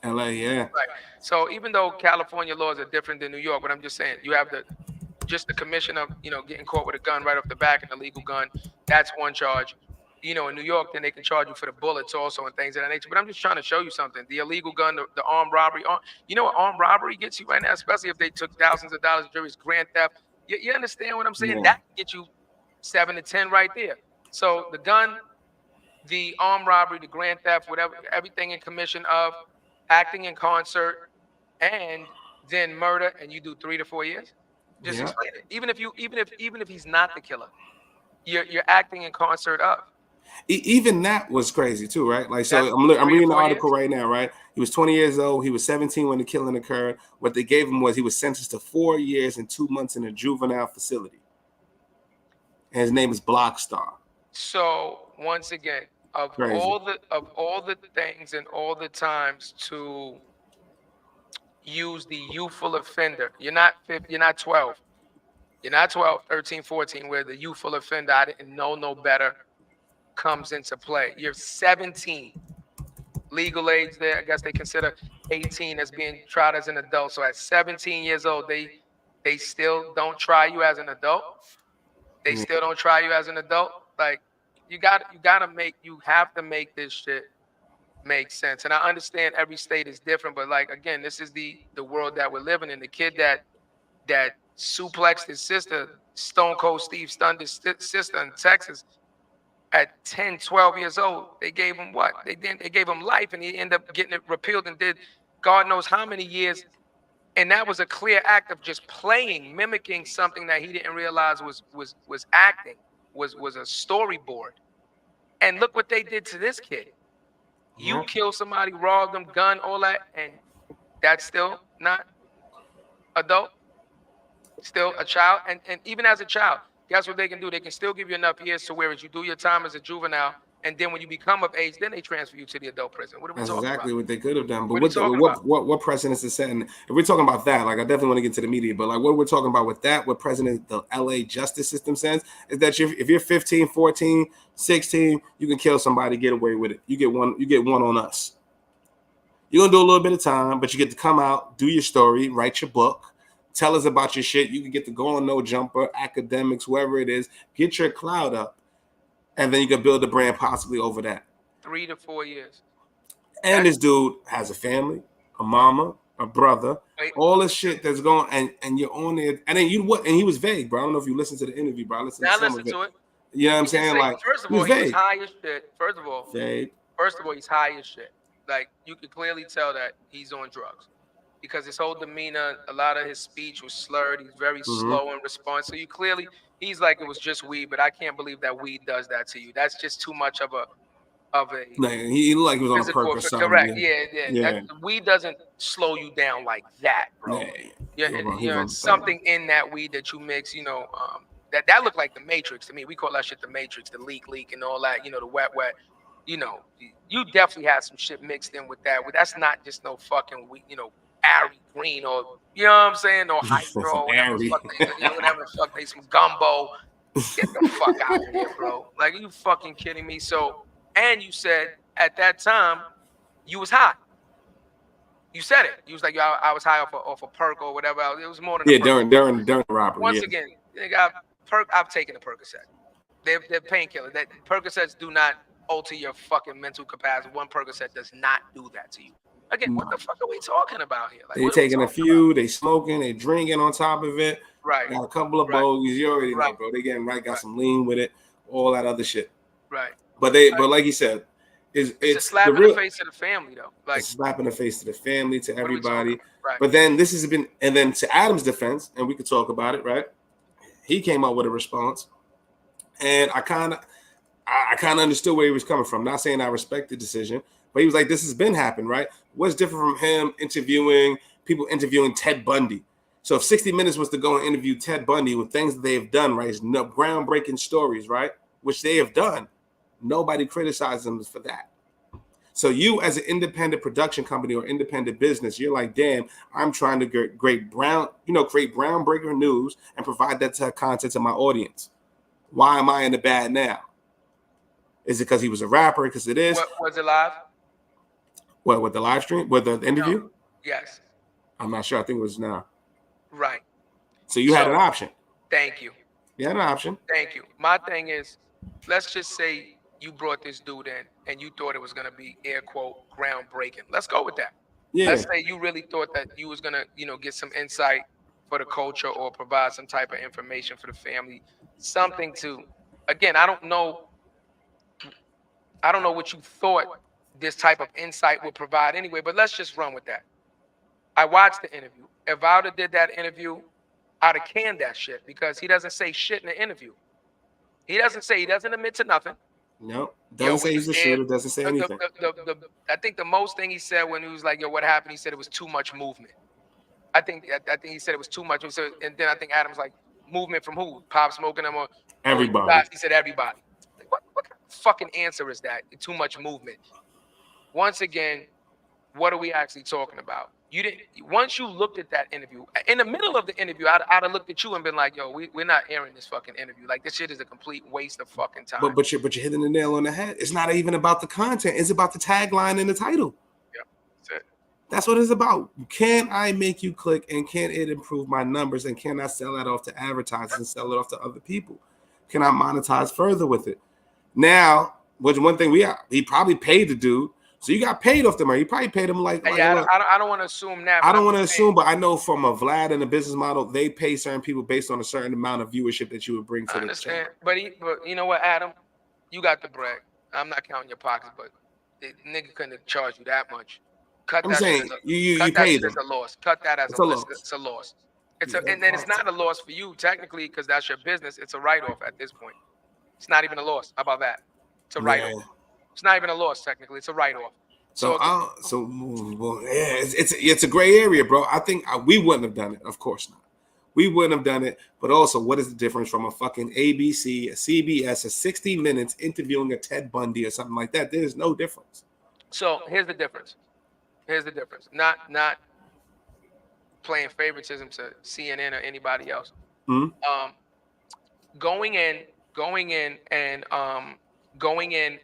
LA, yeah. Right. So even though California laws are different than New York, but I'm just saying, you have the commission of, getting caught with a gun right off the back, an illegal gun. That's one charge. in New York, then they can charge you for the bullets also and things of that nature. But I'm just trying to show you something. The illegal gun, the armed robbery. You know what armed robbery gets you right now, especially if they took thousands of dollars of juries, grand theft. You understand what I'm saying? Yeah. That gets you 7 to 10 right there. So the gun, the armed robbery, the grand theft, whatever, everything in commission of acting in concert, and then murder, and you do 3 to 4 years. Just Yeah. explain it. Even if he's not the killer, you're acting in concert of. Even that was crazy too, right? Like, so That's I'm 3 to reading the 4 article years? right now, right? He was 20 years old. He was 17 when the killing occurred. What they gave him was he was sentenced to 4 years and 2 months in a juvenile facility. And his name is Blockstar. So once again, of Crazy. all the things and all the times to use the youthful offender, you're not 12. You're not 12, 13, 14, where the youthful offender, I didn't know no better, comes into play. You're 17. Legal age there, I guess they consider 18 as being tried as an adult. So at 17 years old, they still don't try you as an adult. They still don't try you as an adult. Like, you have to make this shit make sense. And I understand every state is different, but like, again, this is the world that we're living in. The kid that suplexed his sister, Stone Cold Steve stunned his sister in Texas at 10, 12 years old. They gave him what? They gave him life, and he ended up getting it repealed and did God knows how many years. And that was a clear act of just mimicking something that he didn't realize was acting, was a storyboard. And look what they did to this kid. You kill somebody, rob them, gun, all that, and that's still not adult, still a child. And even as a child, guess what they can do? They can still give you enough years to where as you do your time as a juvenile, and then when you become of age, then they transfer you to the adult prison. What are we That's talking exactly about? what they could have done. But What what precedents is setting? If we're talking about that, like, I definitely want to get to the media, but like what we're talking about with that, what the LA justice system says is that if you're 15, 14, 16, you can kill somebody, get away with it. You get one on us. You're gonna do a little bit of time, but you get to come out, do your story, write your book, tell us about your shit. You can get to go on No Jumper, academics, whoever it is, get your clout up, and then you can build a brand possibly over that. 3 to 4 years. And this dude has a family, a mama, a brother, all this shit that's going, and you're on it. And then and he was vague, bro. I don't know if you listened to the interview, bro. I listened to it. You know what I'm saying? Like, first of all, he was high as shit. First of all, he's high as shit. Like, you could clearly tell that he's on drugs because his whole demeanor, a lot of his speech was slurred. He's very slow in response. So he's like, it was just weed, but I can't believe that weed does that to you. That's just too much of a he looked like he was on a perk or something. Correct. Yeah. Weed doesn't slow you down like that, bro. Something in that weed that you mix, that looked like the Matrix to me. We call that shit the Matrix, the leak and all that, the wet. You definitely had some shit mixed in with that. That's not just no fucking weed, Ari Green or, you know what I'm saying, or Hydro, whatever the fuck they some gumbo. Get the fuck out of here, bro. Like, are you fucking kidding me? So, and you said at that time you was high. You said it. You was like, I was high off a perk or whatever. It was more than during the robbery. Once again, I've taken a Percocet. They're painkillers. That Percocets do not alter your fucking mental capacity. One Percocet does not do that to you. Again, what the fuck are we talking about here? Like, they taking a few, they smoking, they drinking on top of it. Right. Got a couple of bogeys. You already know, bro. They getting right. Got some lean with it. All that other shit. Right. But like you said, it's a slap in the face to the family, though. Like, a slap in the face to the family, to everybody. Right. But then this has been, and then to Adam's defense, and we could talk about it, right? He came up with a response, and I kind of understood where he was coming from. Not saying I respect the decision, but he was like, "This has been happening, right? What's different from him interviewing Ted Bundy?" So if 60 Minutes was to go and interview Ted Bundy with things that they have done, right, groundbreaking stories, right, which they have done, nobody criticizes them for that. So you, as an independent production company or independent business, you're like, damn, I'm trying to create groundbreaker news and provide that content to my audience. Why am I in the bad now? Is it because he was a rapper? Because it is. Was it live? What, with the live stream? With the interview? No. Yes. I'm not sure. I think it was now. Right. So you had an option. Thank you. You had an option. Thank you. My thing is, let's just say you brought this dude in and you thought it was gonna be air quote groundbreaking. Let's go with that. Yeah. Let's say you really thought that you was gonna, get some insight for the culture or provide some type of information for the family, something to. Again, I don't know what you thought this type of insight would provide anyway, but let's just run with that. I watched the interview. If I would have did that interview, I'd have canned that shit because he doesn't say shit in the interview. He doesn't admit to nothing. No, doesn't say he's a shooter. Doesn't say anything. I think the most thing he said when he was like, "Yo, what happened?" He said it was too much movement. I think he said it was too much. And then I think Adam's like, movement from who? Pop Smoking them or everybody? He said everybody. Like, what kind of fucking answer is that? Too much movement. Once again, what are we actually talking about? You didn't. Once you looked at that interview, in the middle of the interview, I'd have looked at you and been like, "Yo, we're not airing this fucking interview. Like, this shit is a complete waste of fucking time." But you're hitting the nail on the head. It's not even about the content. It's about the tagline and the title. Yeah, that's it. That's what it's about. Can I make you click, and can it improve my numbers, and can I sell that off to advertisers and sell it off to other people? Can I monetize further with it? Now, which one thing he probably paid the dude. So you got paid off the money. You probably paid him like yeah. I don't want to assume that. I don't want to assume, but I know from a Vlad and a business model, they pay certain people based on a certain amount of viewership that you would bring to the channel. But you know what, Adam, you got the bread. I'm not counting your pockets, but the nigga couldn't have charged you that much. I'm saying you paid them. It's a loss. Cut that as a loss. It's a loss. And then it's not a loss for you technically because that's your business. It's a write-off at this point. It's not even a loss. How about that? It's a write-off. It's not even a loss technically. It's a write-off. It's a gray area, bro. I think we wouldn't have done it. Of course not. We wouldn't have done it. But also, what is the difference from a fucking ABC, a CBS, a 60 Minutes interviewing a Ted Bundy or something like that? There's no difference. So here's the difference. Not playing favoritism to CNN or anybody else. Mm-hmm. Going in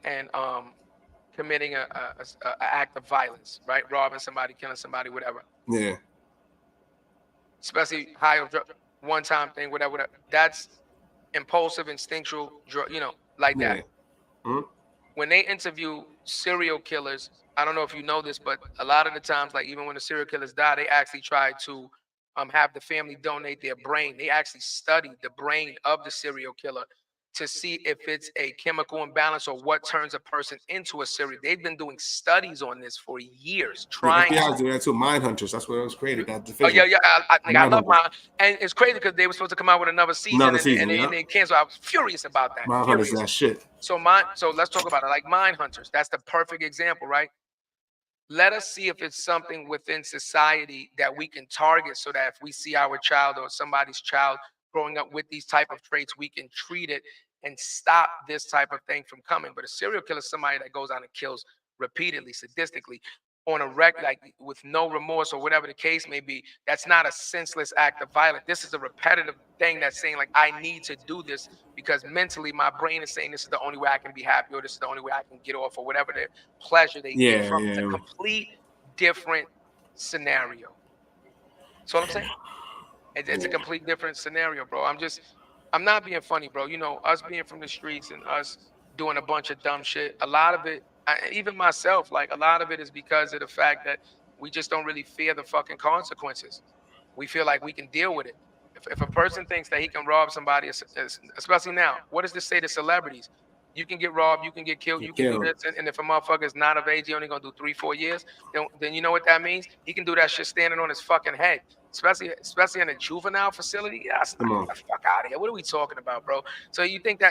and committing an act of violence, right? Robbing somebody, killing somebody, whatever. Yeah. Especially high one-time thing, whatever. That's impulsive, instinctual, like that. Mm-hmm. When they interview serial killers, I don't know if you know this, but a lot of the times, like even when the serial killers die, they actually try to have the family donate their brain. They actually study the brain of the serial killer to see if it's a chemical imbalance or what turns a person into a serial. They've been doing studies on this for years, trying. Yeah, FBI do that too. Mindhunters. That's what it was created. That division. Oh yeah. I love Mind. And it's crazy because they were supposed to come out with another season, and they canceled. I was furious about that. Mindhunters, that shit. So let's talk about it. Like Mindhunters. That's the perfect example, right? Let us see if it's something within society that we can target, so that if we see our child or somebody's child growing up with these type of traits, we can treat it and stop this type of thing from coming. But a serial killer is somebody that goes out and kills repeatedly, sadistically, on a record, like with no remorse or whatever the case may be. That's not a senseless act of violence. This is a repetitive thing that's saying, like, I need to do this because mentally my brain is saying this is the only way I can be happy, or this is the only way I can get off, or whatever the pleasure they get from. It's a complete different scenario. That's what I'm saying. It's a complete different scenario, bro. I'm not being funny, bro. Us being from the streets and us doing a bunch of dumb shit, a lot of it, even myself, like a lot of it is because of the fact that we just don't really fear the fucking consequences. We feel like we can deal with it. If a person thinks that he can rob somebody, especially now, what does this say to celebrities? You can get robbed, you can get killed, you can do this, and if a motherfucker is not of age, he only gonna do 3-4 years, then you know what that means? He can do that shit standing on his fucking head. Especially in a juvenile facility. Yeah, get the fuck out of here. What are we talking about, bro? So you think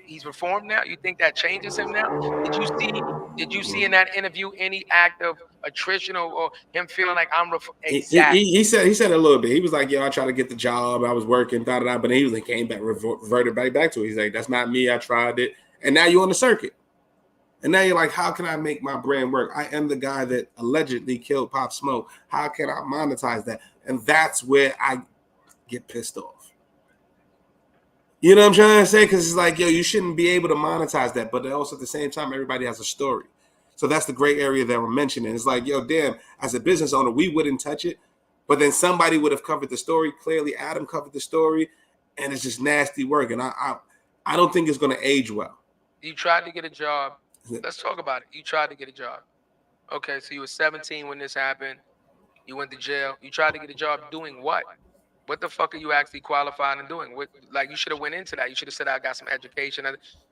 he's reformed now? You think that changes him now? Did you see in that interview any act of attrition or him feeling like I'm exactly? He said a little bit. He was like, yo, I tried to get the job, I was working, but then he was like, came back, reverted back to it. He's like, that's not me, I tried it. And now you're on the circuit. And now you're like, how can I make my brand work? I am the guy that allegedly killed Pop Smoke. How can I monetize that? And that's where I get pissed off. You know what I'm trying to say? Because it's like, yo, you shouldn't be able to monetize that. But also at the same time, everybody has a story. So that's the gray area that we're mentioning. It's like, yo, damn, as a business owner, we wouldn't touch it. But then somebody would have covered the story. Clearly, Adam covered the story. And it's just nasty work. And I don't think it's going to age well. You tried to get a job. Let's talk about it. You tried to get a job. Okay, so you were 17 when this happened. You went to jail. You tried to get a job doing what? What the fuck are you actually qualified in doing? What, like, you should have went into that. You should have said, I got some education.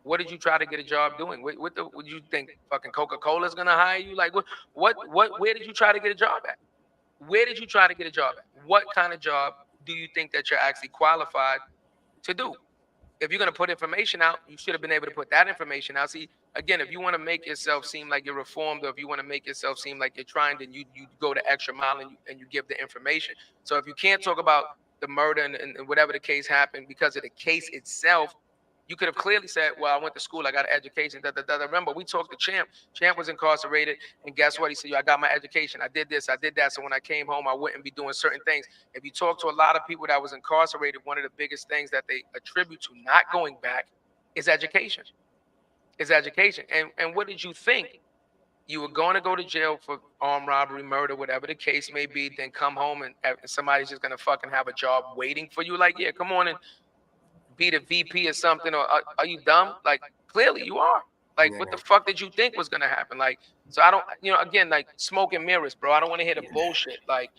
What did you try to get a job doing? What would you think? Fucking Coca-Cola's gonna hire you? Like, where did you try to get a job at? Where did you try to get a job at? What kind of job do you think that you're actually qualified to do? If you're going to put information out, you should have been able to put that information out. See, again, if you want to make yourself seem like you're reformed, or if you want to make yourself seem like you're trying, then you go the extra mile and you give the information. So if you can't talk about the murder and whatever the case happened because of the case itself, you could have clearly said, well, I went to school, I got an education. Remember, we talked to Champ. Champ was incarcerated, and guess what? He said, I got my education. I did this, I did that. So when I came home, I wouldn't be doing certain things. If you talk to a lot of people that was incarcerated, one of the biggest things that they attribute to not going back is education. Is education. And what did you think? You were going to go to jail for armed robbery, murder, whatever the case may be, then come home and somebody's just going to fucking have a job waiting for you? Like, yeah, come on and be the VP or something, or are you dumb? Like, clearly you are. Like, what the fuck did you think was gonna happen? Like, so I don't, again, like, smoke and mirrors, bro. I don't want to hear the bullshit. Like,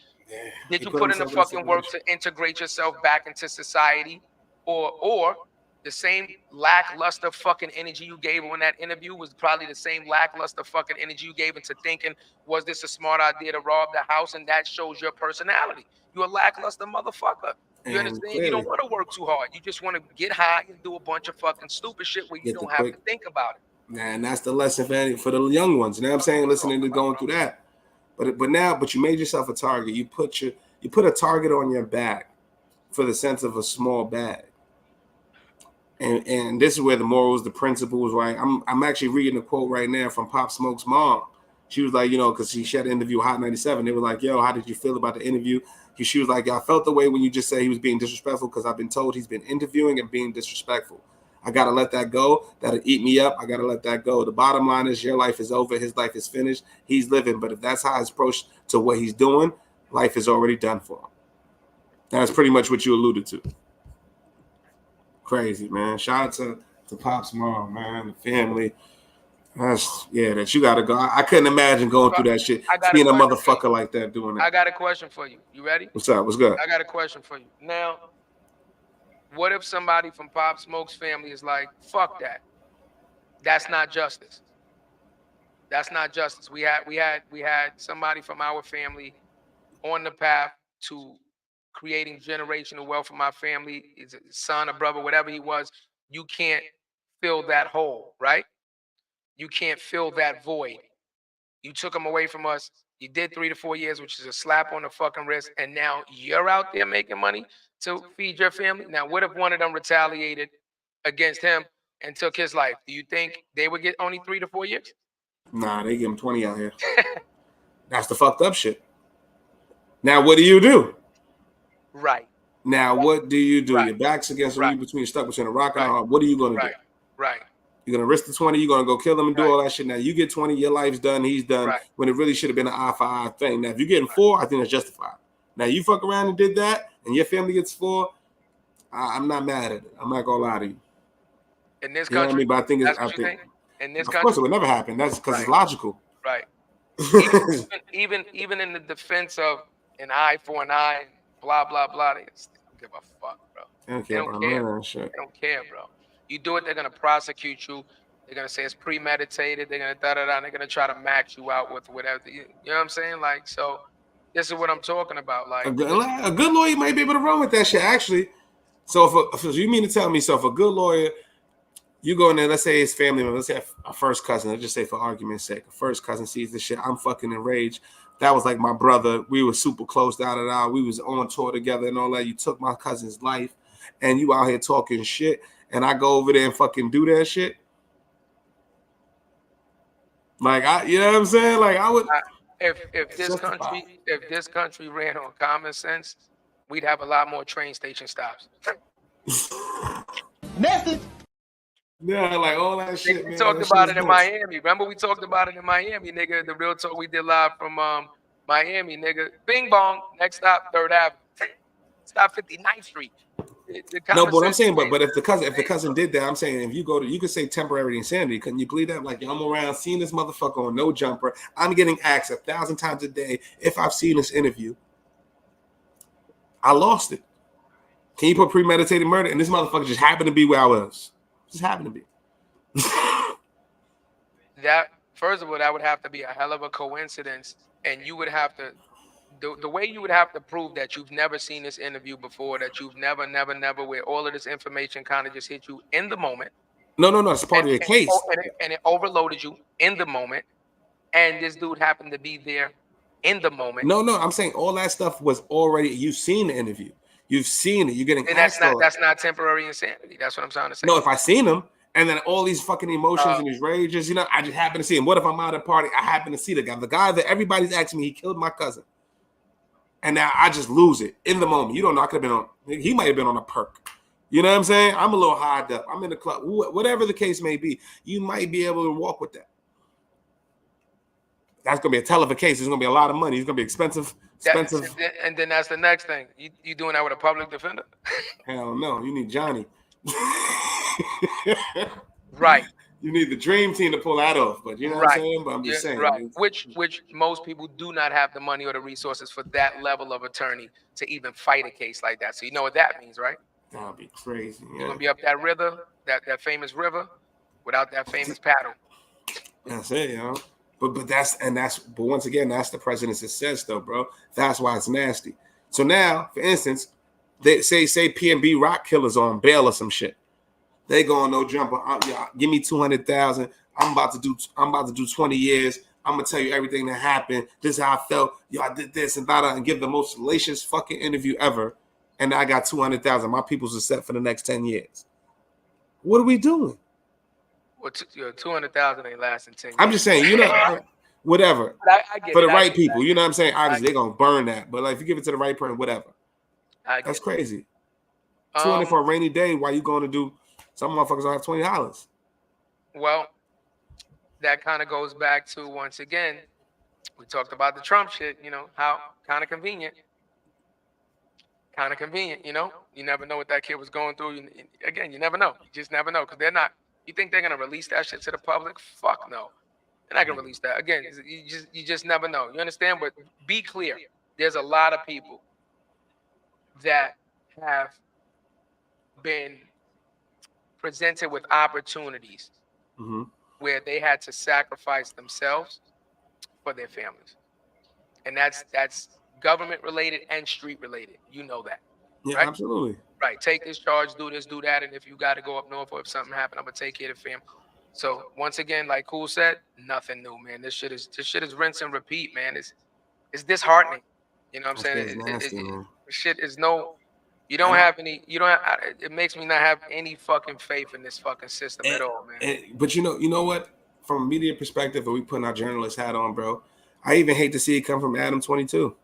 did you put in the fucking work to integrate yourself back into society, or the same lackluster fucking energy you gave in that interview was probably the same lackluster fucking energy you gave into thinking, was this a smart idea to rob the house? And that shows your personality. You're a lackluster motherfucker. You understand? Clearly, you don't want to work too hard. You just want to get high and do a bunch of fucking stupid shit where you don't have to think about it. And that's the lesson for the young ones. You know what I'm saying? Listening to going through that. But you made yourself a target. You put a target on your back for the sense of a small bag. And this is where the morals, the principles, right? I'm actually reading a quote right now from Pop Smoke's mom. She was like, because she had an interview with Hot 97. They were like, yo, how did you feel about the interview? She was like, I felt the way when you just said he was being disrespectful, because I've been told he's been interviewing and being disrespectful. I got to let that go. That'll eat me up. I got to let that go. The bottom line is your life is over. His life is finished. He's living. But if that's how his approach to what he's doing, life is already done for him. That's pretty much what you alluded to. Crazy, man. Shout out to Pop's mom, man, the family. That you gotta go. I couldn't imagine going through that shit. Being a motherfucker like that doing that. I got a question for you. You ready? What's up? What's good? I got a question for you. Now, what if somebody from Pop Smoke's family is like, fuck that? That's not justice. That's not justice. We had somebody from our family on the path to creating generational wealth for my family. He's a son, a brother, whatever he was. You can't fill that hole, right? You can't fill that void. You took him away from us. You did 3 to 4 years, which is a slap on the fucking wrist. And now you're out there making money to feed your family. Now, what if one of them retaliated against him and took his life? Do you think they would get only 3 to 4 years? Nah, they give him 20 out here. That's the fucked up shit. Now, what do you do? Right. Now, what do you do? Right. Your back's against the between stuck between a rock and a hard. What are you going to do? Right. You're going to risk the 20. You're going to go kill him and do all that shit. Now, you get 20. Your life's done. He's done. Right. When it really should have been an eye for eye thing. Now, if you're getting 4, I think that's justified. Now, you fuck around and did that, and your family gets 4, I'm not mad at it. I'm not going to lie to you. In this country, you know what I mean? But I think in this country, of course, it would never happen. That's because it's logical. Right. even in the defense of an eye for an eye, blah, blah, blah, they don't give a fuck, bro. They don't care. They don't care, bro. You do it, they're going to prosecute you. They're going to say it's premeditated. They're going to da-da-da. They're going to try to max you out with whatever. You know what I'm saying? Like, so this is what I'm talking about. Like, a good lawyer might be able to run with that shit, actually. So if you mean to tell me, so if a good lawyer, you go in there, let's say his family member, let's say a first cousin, let's just say for argument's sake, a first cousin sees this shit, I'm fucking enraged. That was like my brother. We were super close, da-da-da. We was on tour together and all that. You took my cousin's life and you out here talking shit. And I go over there and fucking do that shit. Like, you know what I'm saying? Like, I would. If this country ran on common sense, we'd have a lot more train station stops. Message. Yeah, like all that shit. We talked about it in Miami. Remember, we talked about it in Miami, nigga. The real talk we did live from Miami, nigga. Bing bong. Next stop, 3rd Avenue. Stop 59th Street. No, but what I'm saying, conversation but if the cousin did that, I'm saying if you go to, you could say temporary insanity. Couldn't you believe that? Like, yo, I'm around seeing this motherfucker on no jumper. I'm getting asked 1,000 times a day if I've seen this interview. I lost it. Can you put premeditated murder? And this motherfucker just happened to be where I was. Just happened to be. that first of all, that would have to be a hell of a coincidence, and you would have to the way you would have to prove that you've never seen this interview before, that you've never, where all of this information kind of just hit you in the moment. No, it's a part of your case. And it overloaded you in the moment, and this dude happened to be there in the moment. No, I'm saying all that stuff was already, you've seen the interview. You've seen it. You're getting and asked. That's not temporary insanity. That's what I'm trying to say. No, if I seen him, and then all these fucking emotions and these rages, I just happen to see him. What if I'm out at a party? I happen to see the guy that everybody's asking me, he killed my cousin. And now I just lose it in the moment. You don't know. I could have been on, he might have been on a perk. You know what I'm saying? I'm a little high up. I'm in the club. Whatever the case may be, you might be able to walk with that. That's going to be a hell of a case. It's going to be a lot of money. It's going to be expensive. And then that's the next thing. You doing that with a public defender? Hell no. You need Johnny. Right. You need the dream team to pull that off, but you know what I'm saying? But I'm just saying. Right. Which most people do not have the money or the resources for that level of attorney to even fight a case like that. So you know what that means, right? That would be crazy. Yeah. You're gonna be up that river, that famous river, without that famous paddle. That's it, yo. But once again, that's the president's success, though, bro. That's why it's nasty. So now, for instance, they say P&B rock killers on bail or some shit. They going no jumper. Give me 200,000. I'm about to do 20 years. I'm gonna tell you everything that happened. This is how I felt. Yo, I did this and that, and give the most salacious fucking interview ever. And I got 200,000. My people's are set for the next 10 years. What are we doing? Well, 200,000 ain't lasting 10 years. I'm just saying, whatever. I get for the it. right people, you know what I'm saying? Obviously, they're gonna burn that. But like, if you give it to the right person, whatever. That's crazy. 200 for a rainy day. Why you going to do? Some motherfuckers don't have $20. Well, that kind of goes back to, once again, we talked about the Trump shit. How kind of convenient. Kind of convenient, You never know what that kid was going through. Again, you never know. You just never know, because they're not. You think they're gonna release that shit to the public? Fuck no. They're not gonna release that. Again, you just never know. You understand? But be clear. There's a lot of people that have been presented with opportunities where they had to sacrifice themselves for their families, and that's government related and street related. You know that. Yeah, right? Absolutely. Right. Take this charge, do this, do that, and if you got to go up north or if something happened, I'm gonna take care of the family. So once again, like Cool said, nothing new, man. This shit is rinse and repeat, man. It's disheartening. You know what I'm saying? Shit is no. You don't have any. You don't have. It makes me not have any fucking faith in this fucking system at all, man. But you know what? From a media perspective, if we putting our journalist hat on, bro, I even hate to see it come from Adam 22.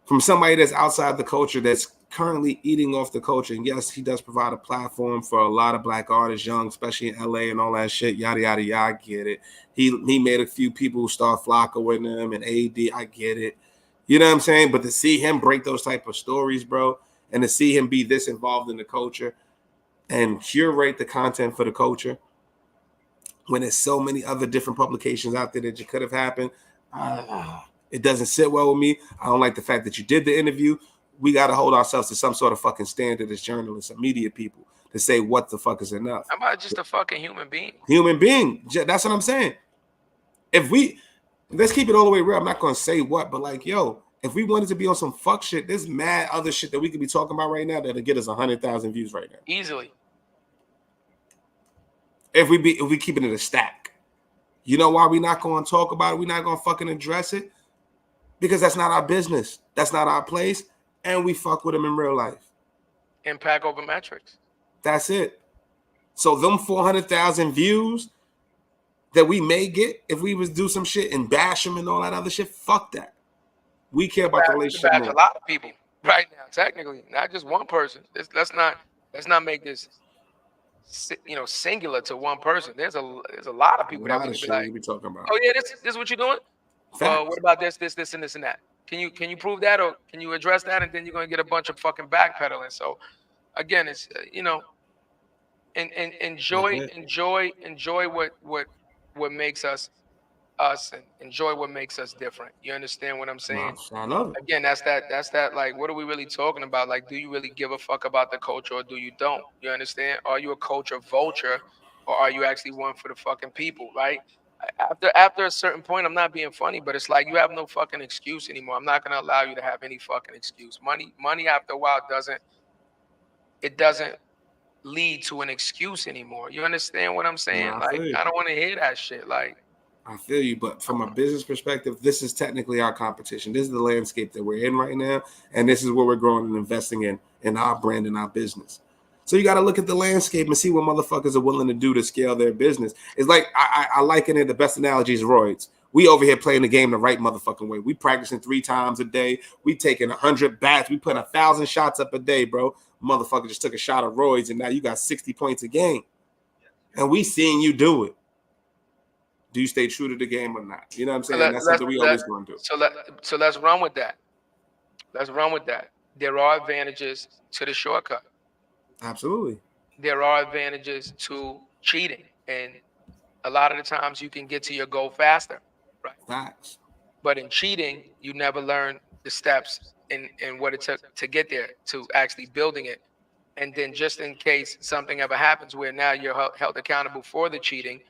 From somebody that's outside the culture, that's currently eating off the culture. And yes, he does provide a platform for a lot of black artists, young, especially in LA and all that shit, yada, yada, yada. I get it. He made a few people start flocking with him and AD. I get it. You know what I'm saying? But to see him break those type of stories, bro, and to see him be this involved in the culture and curate the content for the culture when there's so many other different publications out there that could have happened, it doesn't sit well with me. I don't like the fact that you did the interview. We got to hold ourselves to some sort of fucking standard as journalists and media people to say what the fuck is enough. I'm about just a fucking human being. Human being. That's what I'm saying. Let's keep it all the way real. I'm not going to say what, but like, yo, if we wanted to be on some fuck shit, there's mad other shit that we could be talking about right now that'll get us 100,000 views right now. Easily. If we keep it in a stack. You know why we not going to talk about it? We're not going to fucking address it? Because that's not our business. That's not our place. And we fuck with them in real life. Impact over metrics. That's it. So them 400,000 views that we may get if we was do some shit and bash them and all that other shit, fuck that. We care about the relationship. A lot of people right now, technically, not just one person. Let's not make this singular to one person. There's a lot of people that we be like, we be talking about. oh yeah, this is what you're doing. What about this, and this, and that? Can you prove that, or can you address that? And then you're gonna get a bunch of fucking backpedaling. So again, it's and enjoy what makes us, and enjoy what makes us different. You understand what I'm saying? I love it. Again, that's that like, what are we really talking about? Like, do you really give a fuck about the culture, or do you don't? You understand? Are you a culture vulture, or are you actually one for the fucking people, right? After a certain point, I'm not being funny, but it's like you have no fucking excuse anymore. I'm not gonna allow you to have any fucking excuse. Money after a while doesn't lead to an excuse anymore. You understand what I'm saying? I Like, feel you. I don't want to hear that shit. Like, I feel you, but from a business perspective, this is technically our competition. This is the landscape that we're in right now, and this is where we're growing and investing in our brand and our business. So you got to look at the landscape and see what motherfuckers are willing to do to scale their business. It's like I liken it. The best analogy is roids. We over here playing the game the right motherfucking way. We practicing 3 times a day. We taking 100 bats. We putting 1,000 shots up a day, bro. Motherfucker just took a shot of roids, and now you got 60 points a game, and we seeing you do it. Do you stay true to the game or not? You know what I'm saying? That's something we always going to do. So let's run with that. Let's run with that. There are advantages to the shortcut. Absolutely. There are advantages to cheating, and a lot of the times you can get to your goal faster, right? Facts. But in cheating, you never learn the steps and what it took to get there, to actually building it. And then just in case something ever happens where now you're held accountable for the cheating,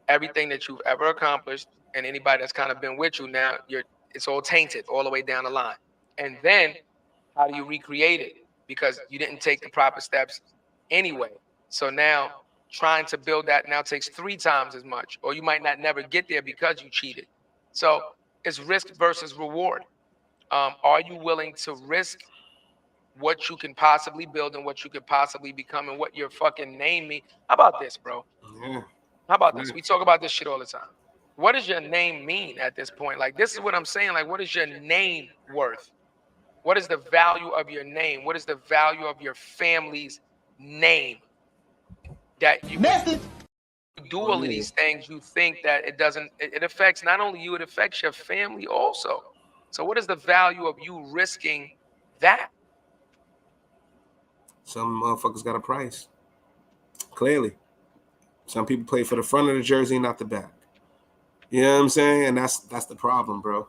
everything that you've ever accomplished and anybody that's kind of been with you, now it's all tainted all the way down the line. And then how do you recreate it? Because you didn't take the proper steps anyway. So now trying to build that now takes 3 times as much, or you might not never get there because you cheated. So it's risk versus reward. Are you willing to risk what you can possibly build and what you could possibly become and what your fucking name mean? How about this, bro? Yeah. How about this? We talk about this shit all the time. What does your name mean at this point? Like, this is what I'm saying. Like, what is your name worth? What is the value of your name? What is the value of your family's name? That you do all of these things, you think that it affects not only you, it affects your family also. So what is the value of you risking that? Some motherfuckers got a price. Clearly. Some people play for the front of the jersey, not the back. You know what I'm saying? And that's the problem, bro.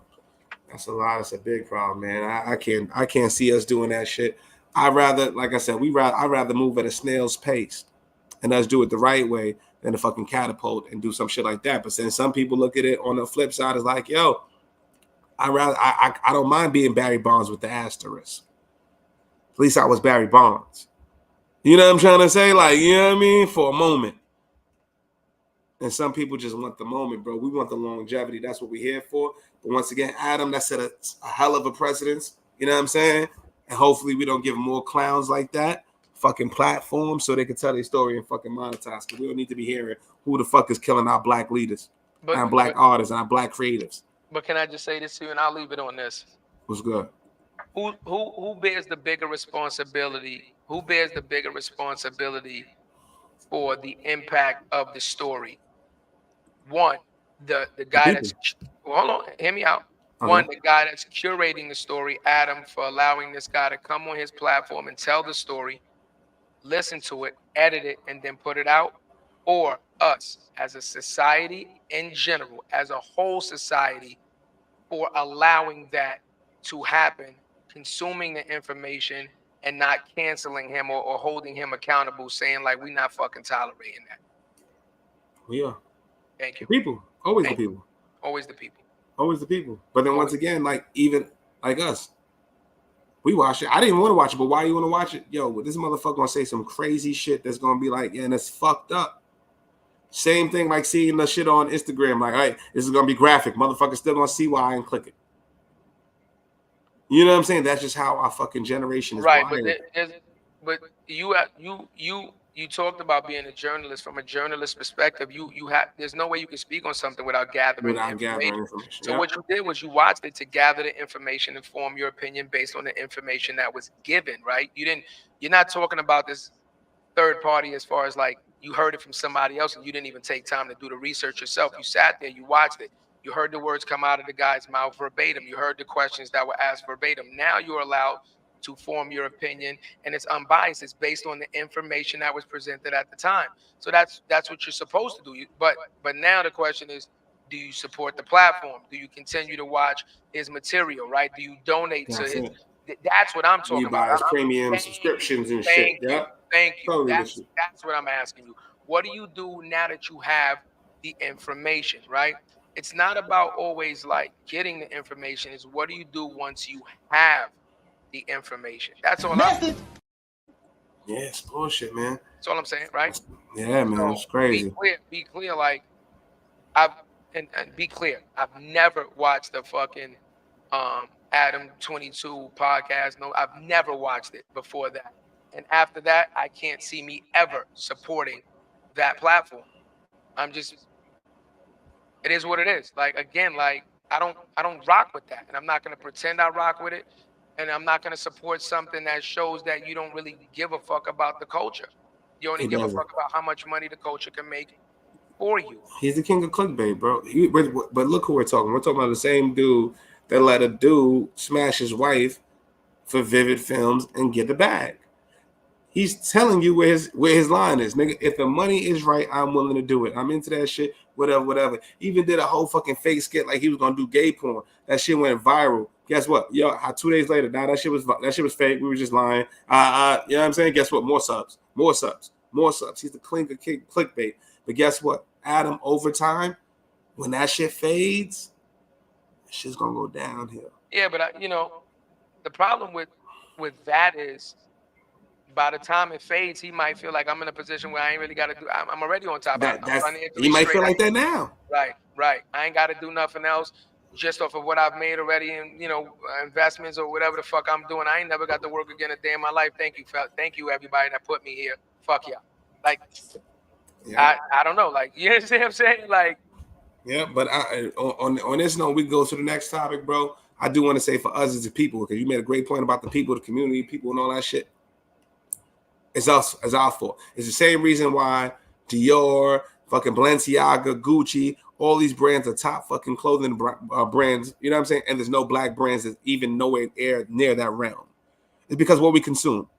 That's a big problem, man. I can't see us doing that shit. I'd rather, like I said, I'd rather move at a snail's pace and us do it the right way than to fucking catapult and do some shit like that. But then some people look at it on the flip side is like, yo, I don't mind being Barry Bonds with the asterisk. At least I was Barry Bonds. You know what I'm trying to say? Like, you know what I mean? For a moment. And some people just want the moment, bro. We want the longevity. That's what we're here for. But once again, Adam, that set a hell of a precedence. You know what I'm saying? And hopefully we don't give more clowns like that fucking platforms so they can tell their story and fucking monetize. Because we don't need to be hearing who the fuck is killing our black leaders and black artists and our black creatives. But can I just say this to you, and I'll leave it on this? What's good? Who bears the bigger responsibility? Who bears the bigger responsibility for the impact of the story? One, the guy that's hold on, hear me out. One, the guy that's curating the story, Adam, for allowing this guy to come on his platform and tell the story, listen to it, edit it, and then put it out, or us as a society in general, as a whole society, for allowing that to happen, consuming the information and not canceling him or holding him accountable, saying like, we're not fucking tolerating that. We are. Thank you. The people. Always the people. Always the people. Always the people. But then once again, like even like us, we watch it. I didn't even want to watch it, but why you want to watch it? Yo, this motherfucker gonna say some crazy shit that's gonna be like, yeah, and it's fucked up. Same thing like seeing the shit on Instagram, like, all right, this is gonna be graphic. Motherfucker still gonna see why I didn't click it. You know what I'm saying? That's just how our fucking generation is right. wired. But you talked about being a journalist. From a journalist perspective, there's no way you can speak on something without gathering information. So what you did was you watched it to gather the information and form your opinion based on the information that was given, right? You're not talking about this third party as far as like you heard it from somebody else and you didn't even take time to do the research yourself. You sat there, you watched it. You heard the words come out of the guy's mouth verbatim. You heard the questions that were asked verbatim. Now you're allowed to form your opinion, and it's unbiased. It's based on the information that was presented at the time. So that's what you're supposed to do. But now the question is, do you support the platform? Do you continue to watch his material? Right? Do you donate to his? That's what I'm talking You buy about. his premium subscriptions and shit. Yeah. Thank you. Totally That's what I'm asking you. What do you do now that you have the information? Right? It's not about always like getting the information. It's what do you do once you have the information? That's all. Yeah, it's bullshit, man. That's all I'm saying, right? Yeah, man, So it's crazy. Be clear. Like and be clear. I've never watched the fucking Adam 22 podcast. No, I've never watched it before that. And after that, I can't see me ever supporting that platform. It is what it is. Like, again, like I don't rock with that. And I'm not gonna pretend I rock with it. And I'm not gonna support something that shows that you don't really give a fuck about the culture. You only give a fuck about how much money the culture can make for you. He's the king of clickbait, bro. But look who we're talking. We're talking about the same dude that let a dude smash his wife for Vivid Films and get the bag. He's telling you where his line is, nigga. If the money is right, I'm willing to do it. I'm into that shit. Whatever. Even did a whole fucking fake skit like he was gonna do gay porn. That shit went viral. Guess what? Yo, 2 days later, now that shit was fake. We were just lying. You know what I'm saying? Guess what? More subs. He's the king of clickbait. But guess what? Adam, over time, when that shit fades, that shit's gonna go downhill. Yeah, but the problem with that is, by the time it fades, he might feel like I'm in a position where I ain't really got to do. I'm already on top. He might feel like that now. Right. I ain't got to do nothing else just off of what I've made already in investments or whatever the fuck I'm doing. I ain't never got to work again a day in my life. Thank you everybody that put me here. Fuck y'all. Like, yeah. I don't know. Like, you understand what I'm saying? Like, yeah. But on this note, we go to the next topic, bro. I do want to say for us as a people, because you made a great point about the people, the community, people, and all that shit. It's us, it's our fault. It's the same reason why Dior, fucking Balenciaga, Gucci, all these brands are top fucking clothing brands. You know what I'm saying? And there's no black brands that's even nowhere near that realm. It's because what we consume.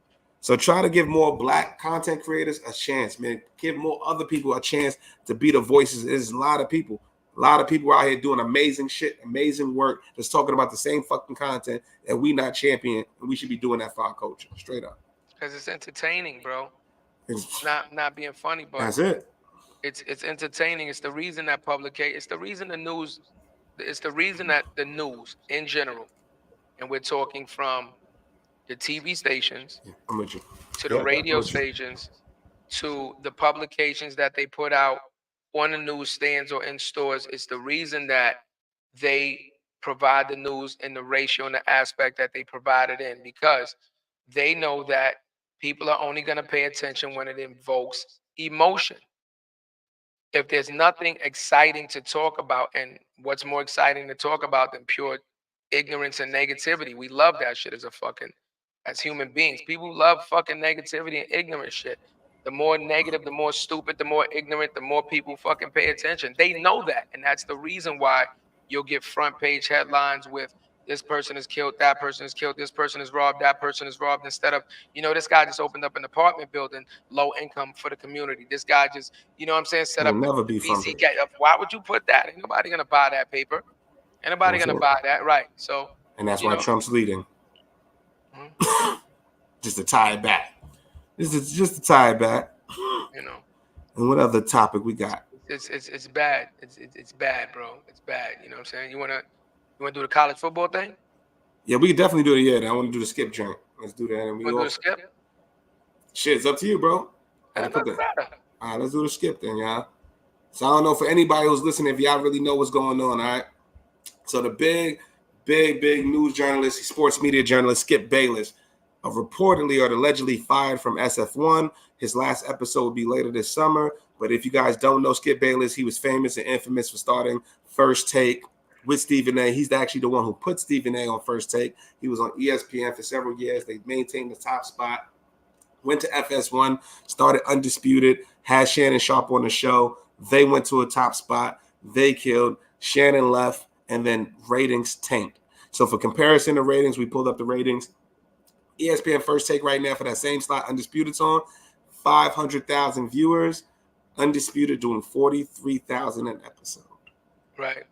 So try to give more black content creators a chance, man. Give more other people a chance to be the voices. There's a lot of people out here doing amazing shit, amazing work, just talking about the same fucking content that we not champion, and we should be doing that for our culture, straight up. Because it's entertaining, bro. It's not being funny, but that's it. It's entertaining. It's the reason that it's the reason the news, it's the reason that the news in general, and we're talking from the TV stations to the radio stations to the publications that they put out on the newsstands or in stores. It's the reason that they provide the news in the ratio and the aspect that they provide it in, because they know that people are only going to pay attention when it invokes emotion. If there's nothing exciting to talk about, and what's more exciting to talk about than pure ignorance and negativity? We love that shit as human beings. People love fucking negativity and ignorant shit. The more negative, the more stupid, the more ignorant, the more people fucking pay attention. They know that. And that's the reason why you'll get front page headlines with this person is killed, that person is killed, this person is robbed, that person is robbed, instead of, this guy just opened up an apartment building, low income for the community. This guy just, what I'm saying, set up never be VC. Why would you put that? Ain't nobody gonna buy that paper. Ain't nobody gonna buy that, right? So, and that's why Trump's leading. Mm-hmm. Just to tie it back. Just to tie it back. And what other topic we got? It's bad. It's bad, bro. It's bad. You know what I'm saying? You wanna do the college football thing? Yeah, we can definitely do it. Yeah, I want to do the skip joint. Let's do that. And we do the skip? Shit, it's up to you, bro. All right, let's do the skip then, y'all. So I don't know for anybody who's listening if y'all really know what's going on, all right? So the big news journalist, sports media journalist, Skip Bayless, reportedly or allegedly fired from SF1. His last episode will be later this summer. But if you guys don't know Skip Bayless, he was famous and infamous for starting First Take with Stephen A. He's actually the one who put Stephen A on First Take. He was on ESPN for several years. They maintained the top spot. Went to FS1, started Undisputed, had Shannon Sharp on the show. They went to a top spot. They killed. Shannon left, and then ratings tanked. So for comparison to ratings, we pulled up the ratings. ESPN First Take right now for that same slot, Undisputed's on 500,000 viewers. Undisputed doing 43,000 an episode. Right.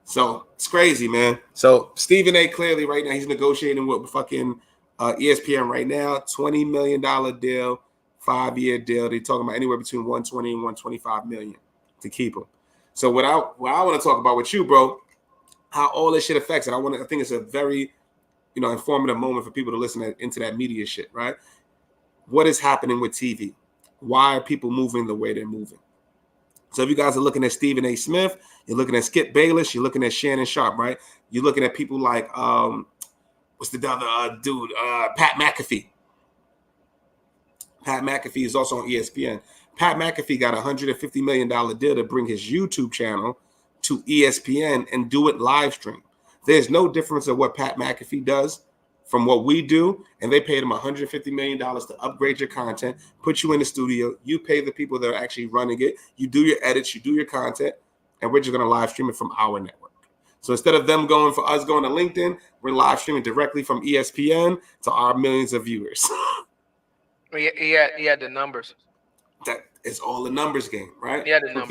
So it's crazy, man. So Stephen A. clearly right now he's negotiating with fucking ESPN right now. $20 million deal, 5-year deal. They're talking about anywhere between 120 and 125 million to keep him. So what I want to talk about with you, bro, how all this shit affects it. I think it's a very informative moment for people to listen into that media shit, right? What is happening with TV? Why are people moving the way they're moving? So if you guys are looking at Stephen A. Smith, you're looking at Skip Bayless, you're looking at Shannon Sharp, right? You're looking at people like what's the other dude? Pat McAfee. Pat McAfee is also on ESPN. Pat McAfee got a $150 million deal to bring his YouTube channel to ESPN and do it live stream. There's no difference of what Pat McAfee does from what we do, and they paid him $150 million to upgrade your content, put you in the studio, you pay the people that are actually running it, you do your edits, you do your content, and we're just going to live stream it from our network. So instead of them going to LinkedIn, we're live streaming directly from ESPN to our millions of viewers. He had the numbers. That is all the numbers game, right? Yeah, the numbers.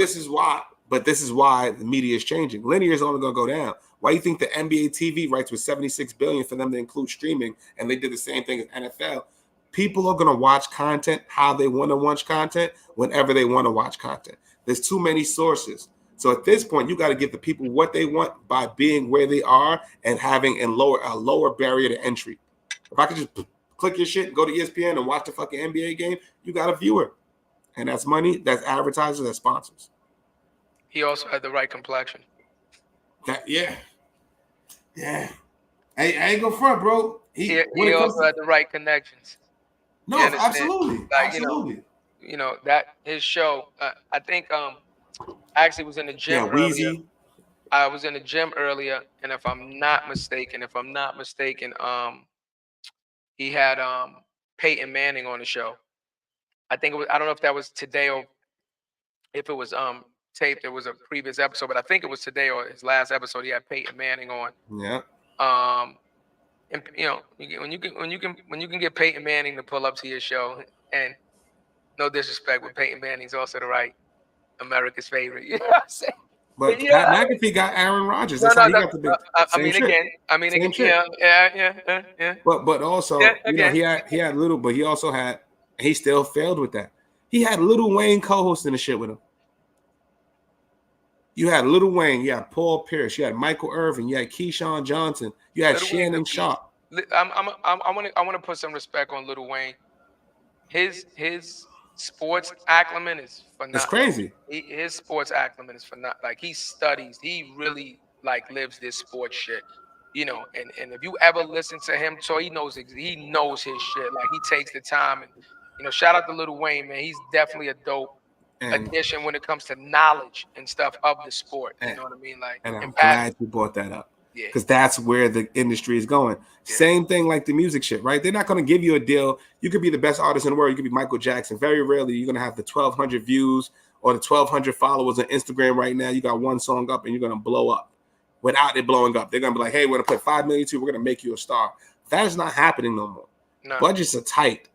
But this is why the media is changing. Linear is only going to go down. Why do you think the NBA TV rights was $76 billion for them to include streaming, and they did the same thing as NFL? People are going to watch content how they want to watch content whenever they want to watch content. There's too many sources. So at this point, you got to give the people what they want by being where they are and having a lower barrier to entry. If I could just click your shit and go to ESPN and watch the fucking NBA game, you got a viewer. And that's money, that's advertisers, that's sponsors. He also had the right complexion. Yeah. I ain't go front, bro. He also had the right connections. No, absolutely. Like, absolutely. That his show, I think I actually was in the gym earlier. I was in the gym earlier, and if I'm not mistaken, he had Peyton Manning on the show. I think it was, I don't know if that was today or if it was taped. It was a previous episode, but I think it was today or his last episode. He had Peyton Manning on. Yeah. And when you can get Peyton Manning to pull up to your show, and no disrespect, but Peyton Manning's also the right America's favorite. You know what I'm saying? But Pat McAfee got Aaron Rodgers. That's how he got the big. Yeah. But also, he had Little, but he also had. He still failed with that. He had Lil Wayne co-hosting the shit with him. You had Lil Wayne, you had Paul Pierce, you had Michael Irvin, you had Keyshawn Johnson, you had Shannon Sharp. I want to put some respect on Lil Wayne. His sports acumen is phenomenal. It's crazy. His sports acumen is phenomenal. Like, he studies, he really lives this sports shit. And if you ever listen to him, so he knows his shit. Like, he takes the time, and shout out to Lil Wayne, man. He's definitely a dope addition when it comes to knowledge and stuff of the sport. You know what I mean? Like, and I'm glad you brought that up. Yeah. Because that's where the industry is going. Yeah. Same thing like the music shit, right? They're not going to give you a deal. You could be the best artist in the world. You could be Michael Jackson. Very rarely you're going to have the 1,200 views or the 1,200 followers on Instagram right now. You got one song up and you're going to blow up without it blowing up. They're going to be like, hey, we're going to put 5 million to you. We're going to make you a star. That is not happening no more. No. Budgets are tight.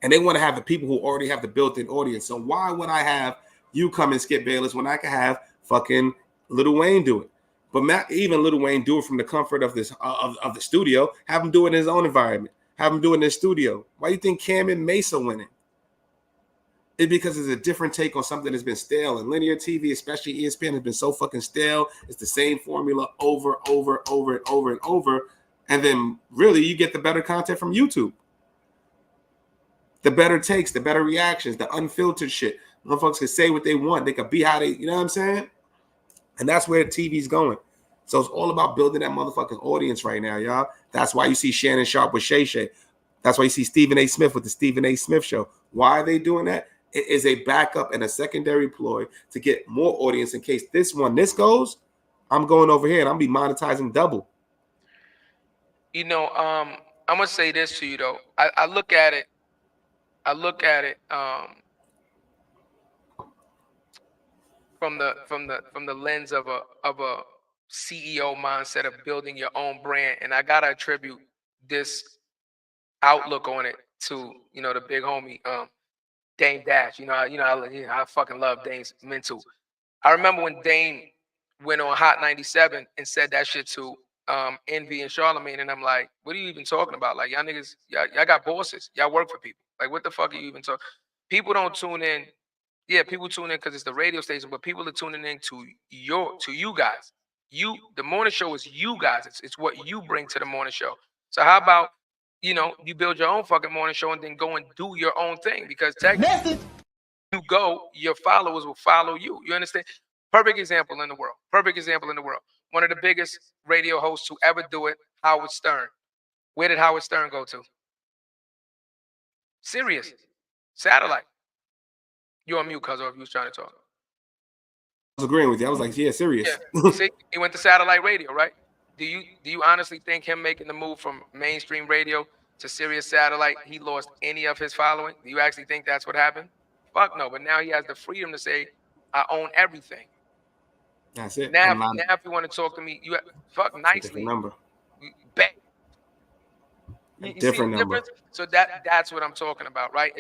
And they want to have the people who already have the built-in audience. So why would I have you come and Skip Bayless when I can have fucking Lil Wayne do it? But not even Lil Wayne do it from the comfort of this of the studio. Have him do it in his own environment. Have him do it in his studio. Why do you think Cam and Mesa winning? It's because it's a different take on something that's been stale. And linear TV, especially ESPN, has been so fucking stale. It's the same formula over. And then really you get the better content from YouTube. The better takes, the better reactions, the unfiltered shit. Motherfuckers can say what they want. They can be how they, you know what I'm saying? And that's where the TV's going. So it's all about building that motherfucking audience right now, y'all. That's why you see Shannon Sharp with Shay Shay. That's why you see Stephen A. Smith with the Stephen A. Smith Show. Why are they doing that? It is a backup and a secondary ploy to get more audience in case this goes, I'm going over here and I'm be monetizing double. I'm going to say this to you, though. I look at it. from the lens of a CEO mindset of building your own brand, and I gotta attribute this outlook on it to the big homie Dame Dash. I fucking love Dame's mental. I remember when Dame went on Hot 97 and said that shit to Envy and Charlemagne, and I'm like, what are you even talking about? Like, y'all niggas, y'all got bosses, y'all work for people. Like, what the fuck are you even talking? People don't tune in. Yeah, people tune in because it's the radio station, but people are tuning in to you guys. The morning show is you guys. It's what you bring to the morning show. So how about you build your own fucking morning show and then go and do your own thing, because technically you go, your followers will follow you. You understand? Perfect example in the world. Perfect example in the world. One of the biggest radio hosts to ever do it, Howard Stern. Where did Howard Stern go to? Sirius satellite. You're on mute, cuz, or if you was trying to talk. I was agreeing with you. I was like, yeah, serious. Yeah. See, he went to satellite radio, right? Do you honestly think him making the move from mainstream radio to Sirius satellite, he lost any of his following? Do you actually think that's what happened? Fuck no. But now he has the freedom to say, I own everything. That's it. Now if you want to talk to me, you fuck nicely. Number. Bet. You different see the number. Difference? So that's what I'm talking about, right?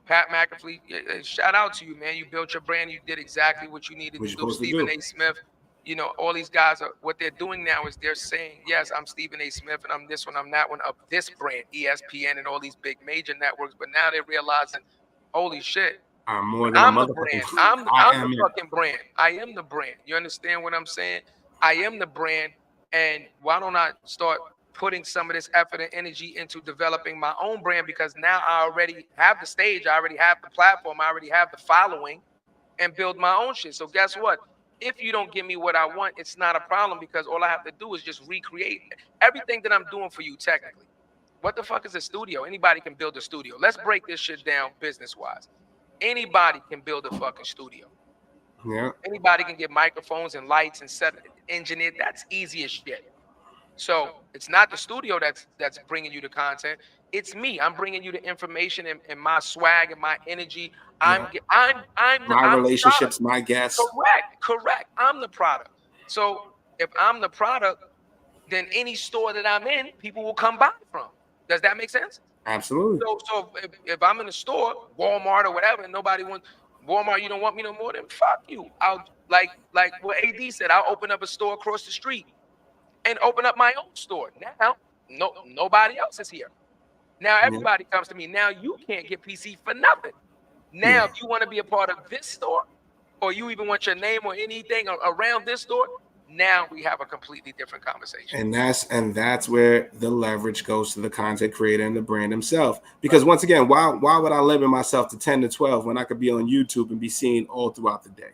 Pat McAfee, shout out to you, man. You built your brand. You did exactly what you needed to do. Stephen A. Smith, all these guys what they're doing now is they're saying, yes, I'm Stephen A. Smith and I'm this one, I'm that one of this brand, ESPN and all these big major networks. But now they're realizing, holy shit, I'm more than a the brand. I'm the fucking brand. I am the brand. You understand what I'm saying? I am the brand. And why don't I start putting some of this effort and energy into developing my own brand? Because now I already have the stage, I already have the platform, I already have the following, and build my own shit. So guess what? If you don't give me what I want, it's not a problem, because all I have to do is just recreate everything that I'm doing for you technically. What the fuck is a studio? Anybody can build a studio. Let's break this shit down business-wise. Anybody can build a fucking studio. Yeah. Anybody can get microphones and lights and set engineer. That's easy as shit. So it's not the studio that's bringing you the content. It's me. I'm bringing you the information and my swag and my energy. I'm relationships, my guests. Correct. I'm the product. So if I'm the product, then any store that I'm in, people will come buy from. Does that make sense? Absolutely. So if I'm in a store, Walmart or whatever, and nobody wants Walmart, you don't want me no more, then fuck you. I'll like what AD said, I'll open up a store across the street and open up my own store. Now, nobody else is here. Now everybody comes to me. Now you can't get PC for nothing. Now, if you want to be a part of this store, or you even want your name or anything around this store, now we have a completely different conversation. And that's where the leverage goes to the content creator and the brand himself. Because once again, why would I limit myself to 10 to 12 when I could be on YouTube and be seen all throughout the day?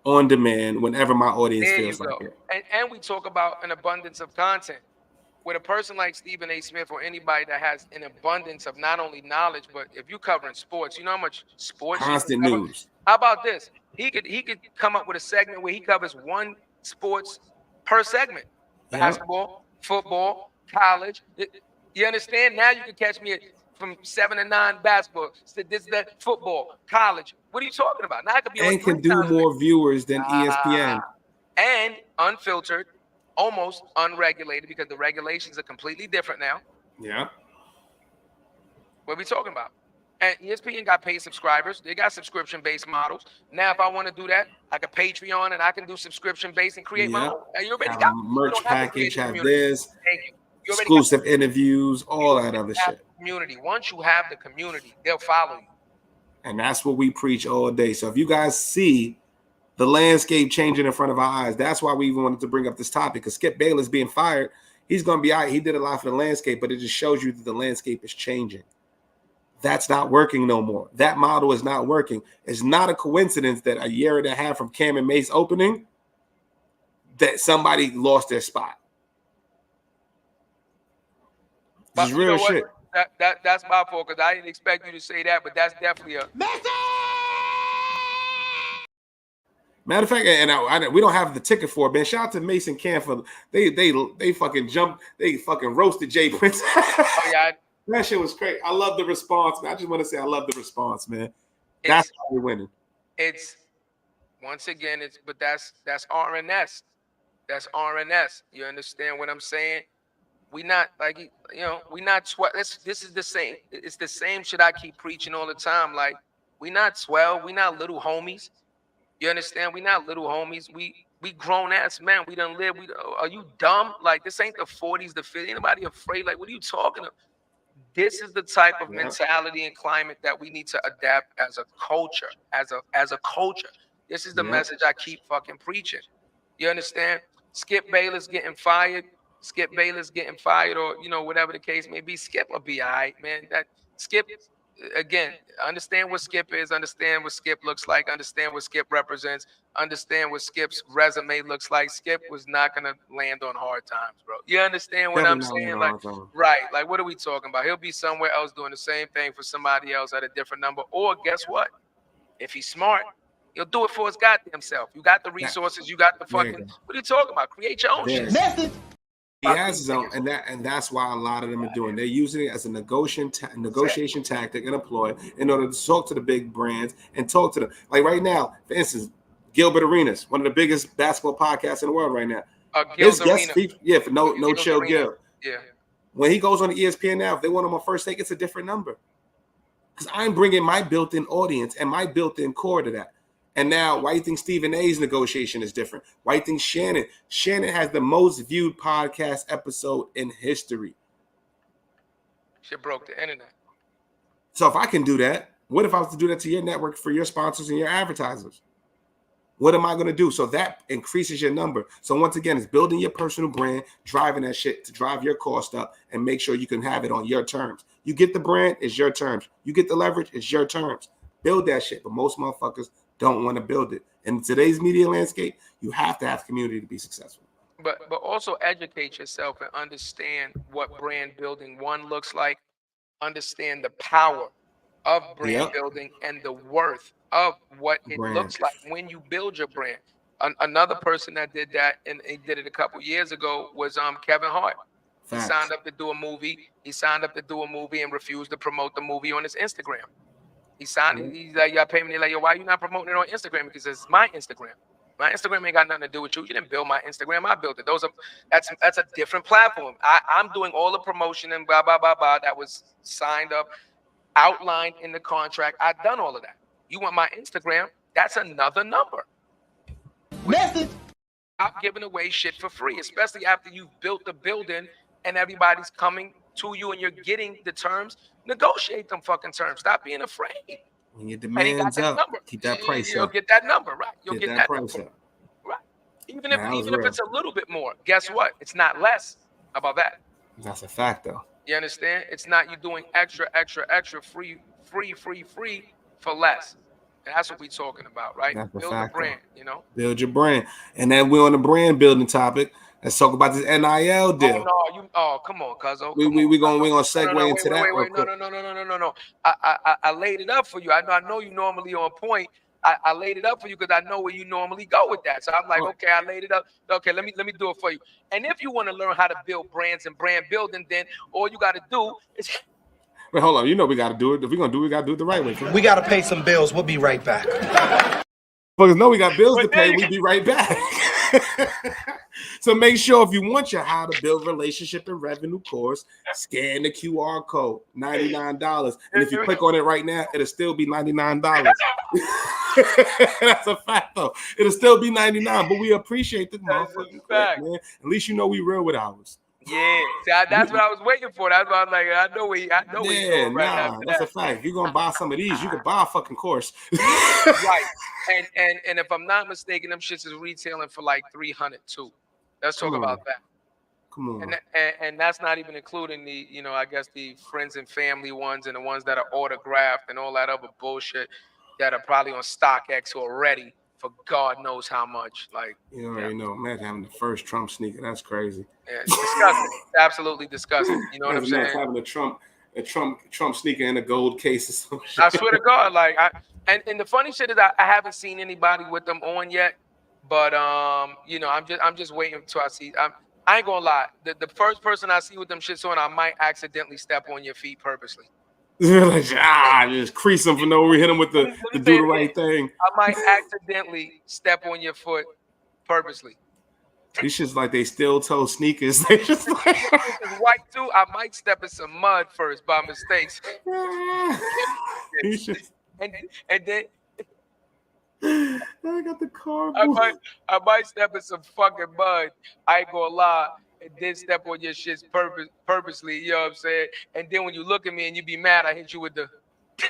On demand, whenever my audience feels like it. And we talk about an abundance of content. With a person like Stephen A. Smith or anybody that has an abundance of not only knowledge, but if you're covering sports, you know how much sports. Constant news. How about this? He could come up with a segment where he covers one sports per segment. Basketball, football, college. You understand? Now you can catch me from 7 to 9 basketball. So this, that, football, college. What are you talking about? Now I could be and can do more viewers than ESPN. And unfiltered, almost unregulated, because the regulations are completely different now. Yeah. What are we talking about? And ESPN got paid subscribers. They got subscription-based models. Now, if I want to do that, I can Patreon and I can do subscription-based and create my own. And you already got merch package, have this, exclusive interviews, all that other shit. Community. Once you have the community, they'll follow you. And that's what we preach all day. So if you guys see the landscape changing in front of our eyes, that's why we even wanted to bring up this topic. Because Skip Bayless being fired, he's going to be all right. He did a lot for the landscape, but it just shows you that the landscape is changing. That's not working no more. That model is not working. It's not a coincidence that a year and a half from Cam and Mace opening, that somebody lost their spot. This is real shit. That's my fault, because I didn't expect you to say that, but that's definitely a message. Matter of fact, and we don't have the ticket for it, man. Shout out to Mason Cam for they fucking jumped, they fucking roasted Jay Prince. Oh, yeah. That shit was great. I love the response, man. I just want to say I love the response, man. That's how we're winning. It's once again, but that's RNS. That's RNS. You understand what I'm saying? We not like we not 12. This is the same. It's the same shit I keep preaching all the time. Like we not 12. We not little homies. You understand? We not little homies. We grown ass men. We done live. Are you dumb? Like this ain't the 40s, the 50s. Anybody afraid? Like what are you talking about? This is the type of mentality and climate that we need to adapt as a culture. As a culture. This is the message I keep fucking preaching. You understand? Skip Bayless getting fired. Skip Bayless getting fired, or whatever the case may be. Skip will be all right, man. That Skip again. Understand what Skip is. Understand what Skip looks like. Understand what Skip represents. Understand what Skip's resume looks like. Skip was not gonna land on hard times, bro. You understand what I'm saying? Like, right? Like, what are we talking about? He'll be somewhere else doing the same thing for somebody else at a different number. Or guess what? If he's smart, he'll do it for his goddamn self. You got the resources. You got the fucking. What are you talking about? Create your own shit. Message. He has his own, and that's why a lot of them are doing. They're using it as a negotiation tactic and a ploy in order to talk to the big brands and talk to them. Like right now, for instance, Gilbert Arenas, one of the biggest basketball podcasts in the world right now. His guest speaker, for no chill Gil. Yeah. When he goes on the ESPN now, if they want him on First Take, it's a different number. Because I'm bringing my built-in audience and my built-in core to that. And now, why do you think Stephen A's negotiation is different? Why do you think Shannon has the most viewed podcast episode in history? Shit broke the internet. So if I can do that, what if I was to do that to your network for your sponsors and your advertisers? What am I going to do? So that increases your number. So once again, it's building your personal brand, driving that shit to drive your cost up and make sure you can have it on your terms. You get the brand, it's your terms. You get the leverage, it's your terms. Build that shit. But most motherfuckers don't want to build it. In today's media landscape, you have to have community to be successful. But also educate yourself and understand what brand building looks like. Understand the power of brand building and the worth of what it looks like when you build your brand. Another person that did that, and he did it a couple years ago, was Kevin Hart. He signed up to do a movie. He signed up to do a movie and refused to promote the movie on his Instagram. He signed it. He's like, y'all pay me. They're like, yo, why are you not promoting it on Instagram? Because it's my Instagram. My Instagram ain't got nothing to do with you. You didn't build my Instagram. I built it. That's a different platform. I'm doing all the promotion and blah, blah, blah, blah. That was signed up, outlined in the contract. I've done all of that. You want my Instagram? That's another number. Message. Stop giving away shit for free, especially after you've built the building and everybody's coming to you and you're getting the terms. Negotiate them fucking terms. Stop being afraid. When your demands up, keep that price up. You'll get that number, right? You'll get that price number. Up. Right. Even if it's a little bit more, guess what? It's not less. How about that? That's a fact, though. You understand? It's not you doing extra, free for less. And that's what we're talking about, right? That's Build a brand, Build your brand. And then we're on the brand building topic. Let's talk about this NIL deal. Come on, cuzzo. We're gonna segue into that. Wait. No. I laid it up for you. I know you normally on point. I laid it up for you because I know where you normally go with that. So I'm like, okay, I laid it up. Okay, let me do it for you. And if you want to learn how to build brands and brand building, then all you got to do is. Wait, hold on. We got to do it. If we're gonna do it, we got to do it the right way. We got to pay some bills. We'll be right back. Fuckers know we got bills to pay. We'll be right back. So make sure if you want your how to build relationship and revenue course, scan the QR code, $99. And if you click on it right now, it'll still be $99. That's a fact, though. It'll still be $99, but we appreciate the motherfucking click, man. At least you know we real with ours. Yeah, that's what I was waiting for. That's why I was like, I know where you're going right now. That's a fact. If you're gonna buy some of these, you can buy a fucking course. Right. And if I'm not mistaken, them shits is retailing for like $300 too. Let's talk about that. Come on. And that's not even including the, I guess the friends and family ones and the ones that are autographed and all that other bullshit that are probably on StockX already for God knows how much. Like, you already know, man, having the first Trump sneaker, that's crazy. Yeah, it's disgusting. Absolutely disgusting. You know what I'm saying? Having a Trump sneaker in a gold case or something. I swear to God, like and the funny shit is I haven't seen anybody with them on yet, but I'm just waiting until I see. I ain't gonna lie. The first person I see with them shits on, I might accidentally step on your feet purposely. Like, just crease him for no reason. Hit him with the do the right thing. I might accidentally step on your foot purposely. These shit's like they steel toe sneakers. They just like it's white too. I might step in some mud first by mistakes. and then I got the cardboard. I might step in some fucking mud. I ain't gonna lie. And then step on your shits purposely, you know what I'm saying? And then when you look at me and you be mad, I hit you with the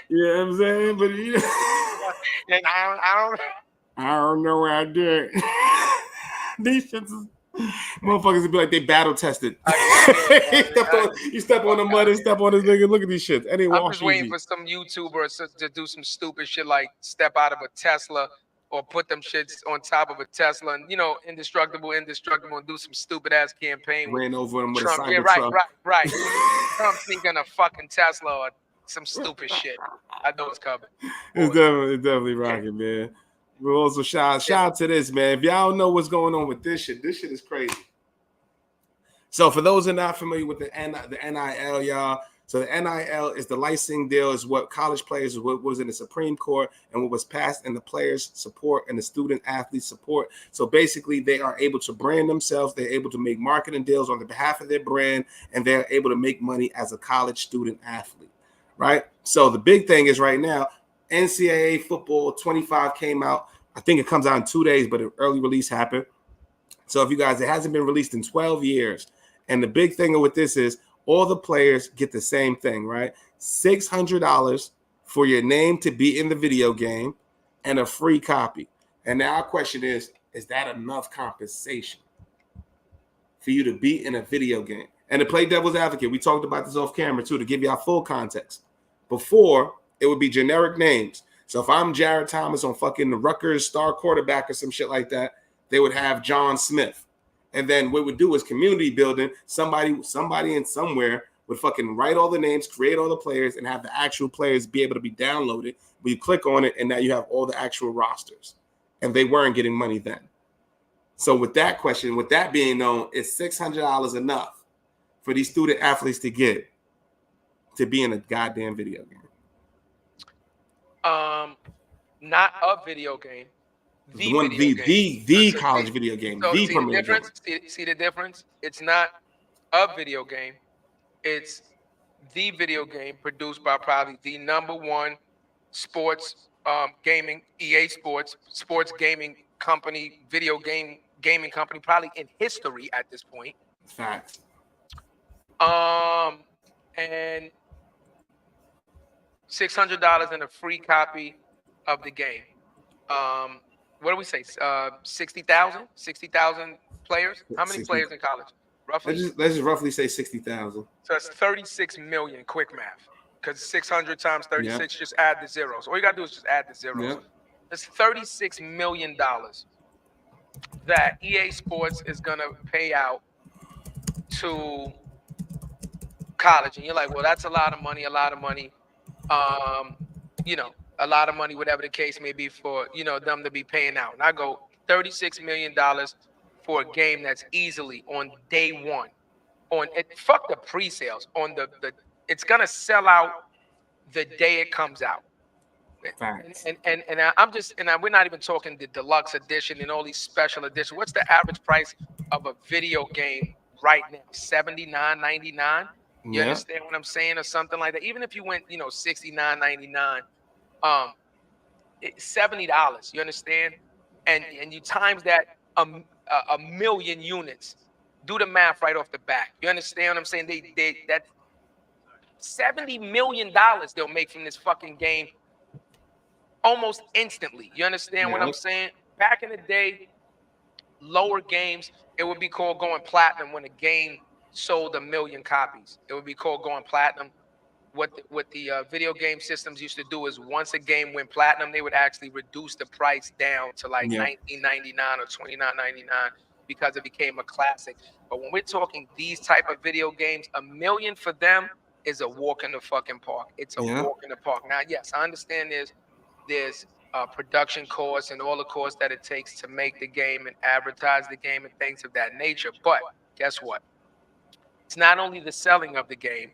you know what I'm saying? But and I don't know what I did. These shits is, motherfuckers would be like they battle tested. You step on the mud and step on this nigga. Look at these shits. And I'm just waiting for some YouTuber to do some stupid shit like step out of a Tesla or put them shits on top of a Tesla and, you know, indestructible, and do some stupid ass campaign. Ran over him with Trump. a cyber truck. Right. Trump sneaking a fucking Tesla or some stupid shit. I know it's coming. It's definitely rocking, man. But also shout out to this, man. If y'all don't know what's going on with this shit is crazy. So for those who are not familiar with the NIL, y'all, so the NIL is the licensing deal, is what college players, what was in the Supreme Court and what was passed in the players' support and the student athlete support. So basically they are able to brand themselves. They're able to make marketing deals on the behalf of their brand, and they're able to make money as a college student athlete, right? So the big thing is right now, NCAA football 25 came out. I think it comes out in 2 days, but an early release happened. So if you guys, it hasn't been released in 12 years. And the big thing with this is all the players get the same thing, right? $600 for your name to be in the video game and a free copy. And now our question is that enough compensation for you to be in a video game? And to play devil's advocate, we talked about this off camera too, to give y'all full context. Before, it would be generic names. So if I'm Jarrett Thomas on fucking the Rutgers star quarterback or some shit like that, they would have John Smith. And then what would do is community building. Somebody in somewhere would fucking write all the names, create all the players, and have the actual players be able to be downloaded. But you click on it, and now you have all the actual rosters. And they weren't getting money then. So with that question, with that being known, is $600 enough for these student athletes to get to be in a goddamn video game? Not a video game. The college video game. So the see the difference? See the difference? It's not a video game. It's the video game produced by probably the number one sports gaming, EA Sports gaming company, video gaming company, probably in history at this point. Facts. And $600 and a free copy of the game. What do we say? 60,000 players. How many 60. players in college? Roughly. Let's just roughly say 60,000. So it's 36 million. Quick math, because 600 times 36. Just add the zeros. All you gotta do is just add the zeros. Yep. It's $36 million that EA Sports is gonna pay out to college, and you're like, well, that's a lot of money. You know, a lot of money, whatever the case may be, for, you know, them to be paying out. And I go $36 million for a game that's easily on day one. On it, fuck the pre-sales. On the it's gonna sell out the day it comes out. Facts. And we're not even talking the deluxe edition and all these special editions. What's the average price of a video game right now? $79.99. You understand what I'm saying, or something like that? Even if you went, you know, $69.99, $70. You understand? And you times that a million units. Do the math right off the bat. You understand what I'm saying? That $70 million they'll make from this fucking game almost instantly. You understand what I'm saying? Back in the day, lower games, it would be called going platinum when a game sold 1 million copies. It would be called going platinum. What the video game systems used to do is once a game went platinum, they would actually reduce the price down to like $19.99 or $29.99 because it became a classic. But when we're talking these type of video games, 1 million for them is a walk in the fucking park. It's a walk in the park. Now, yes, I understand there's production costs and all the costs that it takes to make the game and advertise the game and things of that nature. But guess what? It's not only the selling of the game,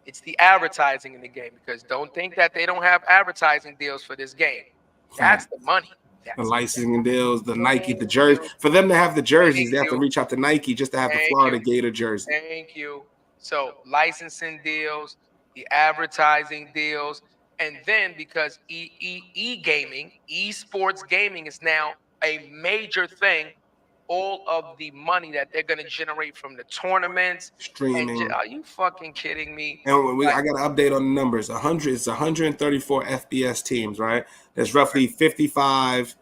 It's the advertising in the game, because don't think that they don't have advertising deals for this game. That's the money. The licensing deals, the Nike, the jersey. For them to have the jerseys, they have to reach out to Nike just to have the Florida Gator jersey. Thank you. So licensing deals, the advertising deals, and then because e-gaming, esports gaming is now a major thing, all of the money that they're going to generate from the tournaments, streaming. Are you fucking kidding me? And I got an update on the numbers. It's 134 FBS teams, right? There's roughly 55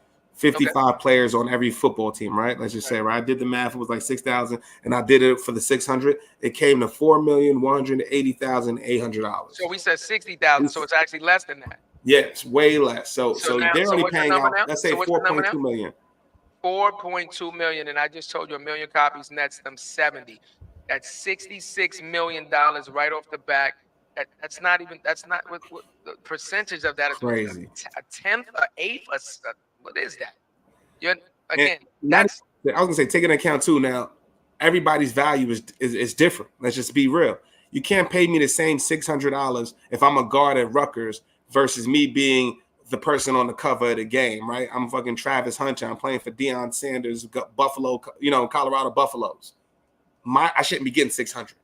players on every football team, right? Let's just say, right? I did the math. It was like 6,000, and I did it for the 600. It came to $4,180,800. So we said 60,000. So it's actually less than that. Yeah, it's way less. So they're only paying out. Let's say 4.2 million. 4.2 million, and I just told you 1 million copies nets them 70. That's $66 million right off the back. That's not what the percentage of that is. Crazy. A tenth, an eighth, what is that? I was gonna say, take into account too. Now, everybody's value is different. Let's just be real. You can't pay me the same $600 if I'm a guard at Rutgers versus me being the person on the cover of the game, right? I'm fucking Travis Hunter. I'm playing for Deion Sanders, Buffalo, Colorado Buffaloes. I shouldn't be getting 600.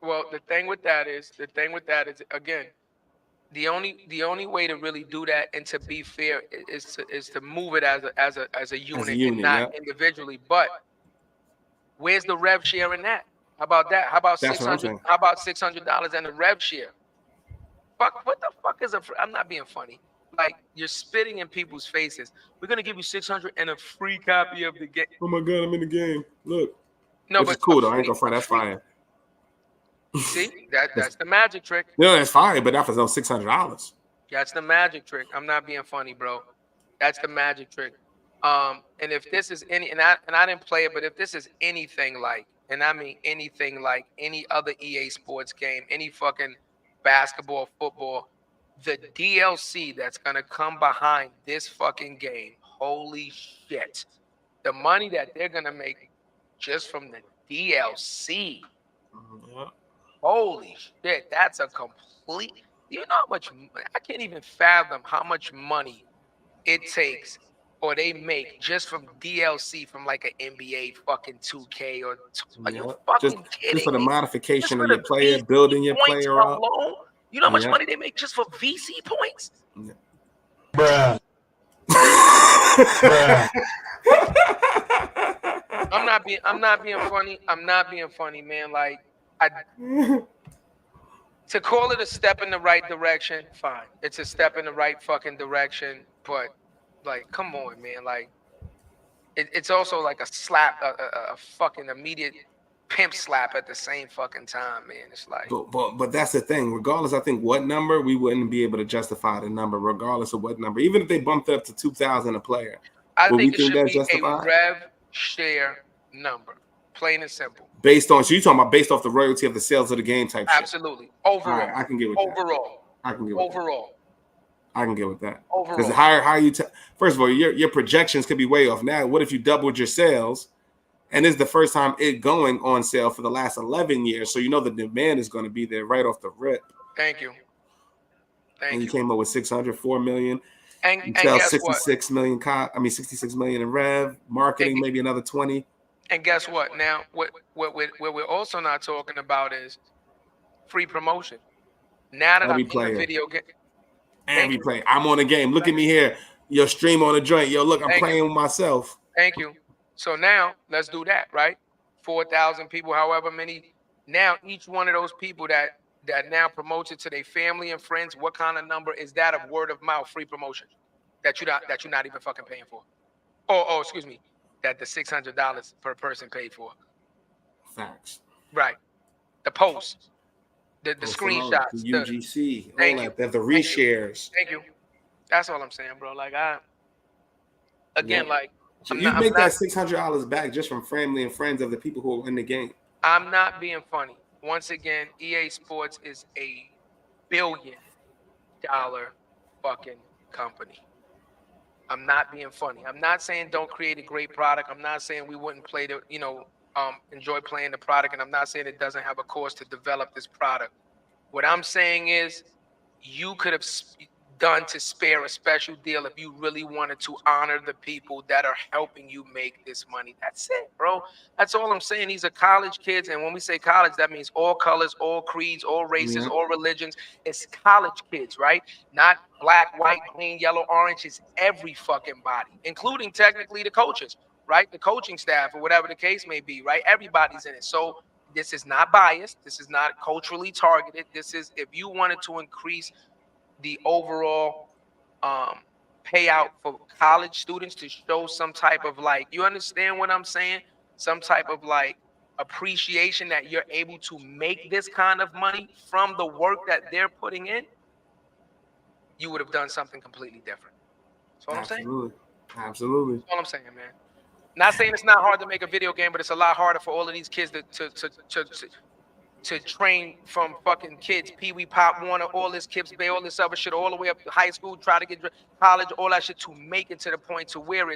Well, the thing with that is again, the only way to really do that and to be fair is to move it as a unit and not individually. But where's the rev share in that? How about that? How about 600? How about $600 and the rev share? Fuck, what the fuck is I'm not being funny. Like, you're spitting in people's faces. We're gonna give you 600 and a free copy of the game. Oh my god, I'm in the game. Look. No, but it's cool though. I ain't gonna find. That's fine. See, that's the magic trick. No, that's fine, but that was no $600. That's the magic trick. I'm not being funny, bro. That's the magic trick. And if this is and I didn't play it, but if this is anything like, and I mean anything like any other EA Sports game, any fucking basketball, football, the DLC that's gonna come behind this fucking game, holy shit. The money that they're gonna make just from the DLC. Yeah. Holy shit, that's a complete. You know how much? I can't even fathom how much money it takes or they make just from DLC from like an NBA fucking 2K or. Are you fucking kidding just for the me? modification of your player, building your player up. You know how much money they make just for VC points? Yeah. Bruh. I'm not being funny. I'm not being funny, man. Like, to call it a step in the right direction, fine. It's a step in the right fucking direction, but like, come on, man. Like, it's also like a slap, a fucking immediate pimp slap at the same fucking time, man. It's like, but that's the thing. Regardless, I think what number, we wouldn't be able to justify the number, regardless of what number. Even if they bumped up to 2,000 a player, I think it should be a rev share number, plain and simple. Based on, so you're talking about based off the royalty of the sales of the game type shit. Absolutely. Overall. Right, I can get with that. I can get with overall. That. I can get with that. Overall. Because how you first of all, your projections could be way off. Now, what if you doubled your sales? And this is the first time it going on sale for the last 11 years. So you know the demand is going to be there right off the rip. Thank you. And you came up with 4 million. And you sell guess 66 million. 66 million in rev. Marketing, maybe another 20. And guess what? Now, what we're also not talking about is free promotion. Now that I'm in the video game. Every play. I'm on a game. Look at me here. Your stream on a joint. Yo, look, I'm playing with myself. Thank you. So now let's do that, right? 4,000 people, however many. Now each one of those people that now promotes it to their family and friends, what kind of number is that of word of mouth free promotion that you're not even fucking paying for? Oh, excuse me, that the $600 per person paid for. Facts. Right. The post, the screenshots, the UGC, the reshares. Thank you. That's all I'm saying, bro. Like So you make that $600 back just from family and friends of the people who are in the game. I'm not being funny. Once again, EA Sports is a $1 billion fucking company. I'm not being funny. I'm not saying don't create a great product. I'm not saying we wouldn't enjoy playing the product, and I'm not saying it doesn't have a cost to develop this product. What I'm saying is, you could have done to spare a special deal if you really wanted to honor the people that are helping you make this money. That's it, bro. That's all I'm saying. These are college kids, and when we say college, that means all colors, all creeds, all races, all religions. It's college kids, right? Not black, white, green, yellow, orange. It's every fucking body, including technically the coaches, right? The coaching staff or whatever the case may be, right? Everybody's in it. So this is not biased. This is not culturally targeted. This is, if you wanted to increase the overall payout for college students to show some type of, like, you understand what I'm saying? Some type of like appreciation that you're able to make this kind of money from the work that they're putting in, you would have done something completely different. That's all I'm saying. Absolutely. That's all I'm saying, man. Not saying it's not hard to make a video game, but it's a lot harder for all of these kids to train from fucking kids, Pee Wee, Pop Warner, all this Kips Bay, all this other shit, all the way up to high school, try to get college, all that shit, to make it to the point to where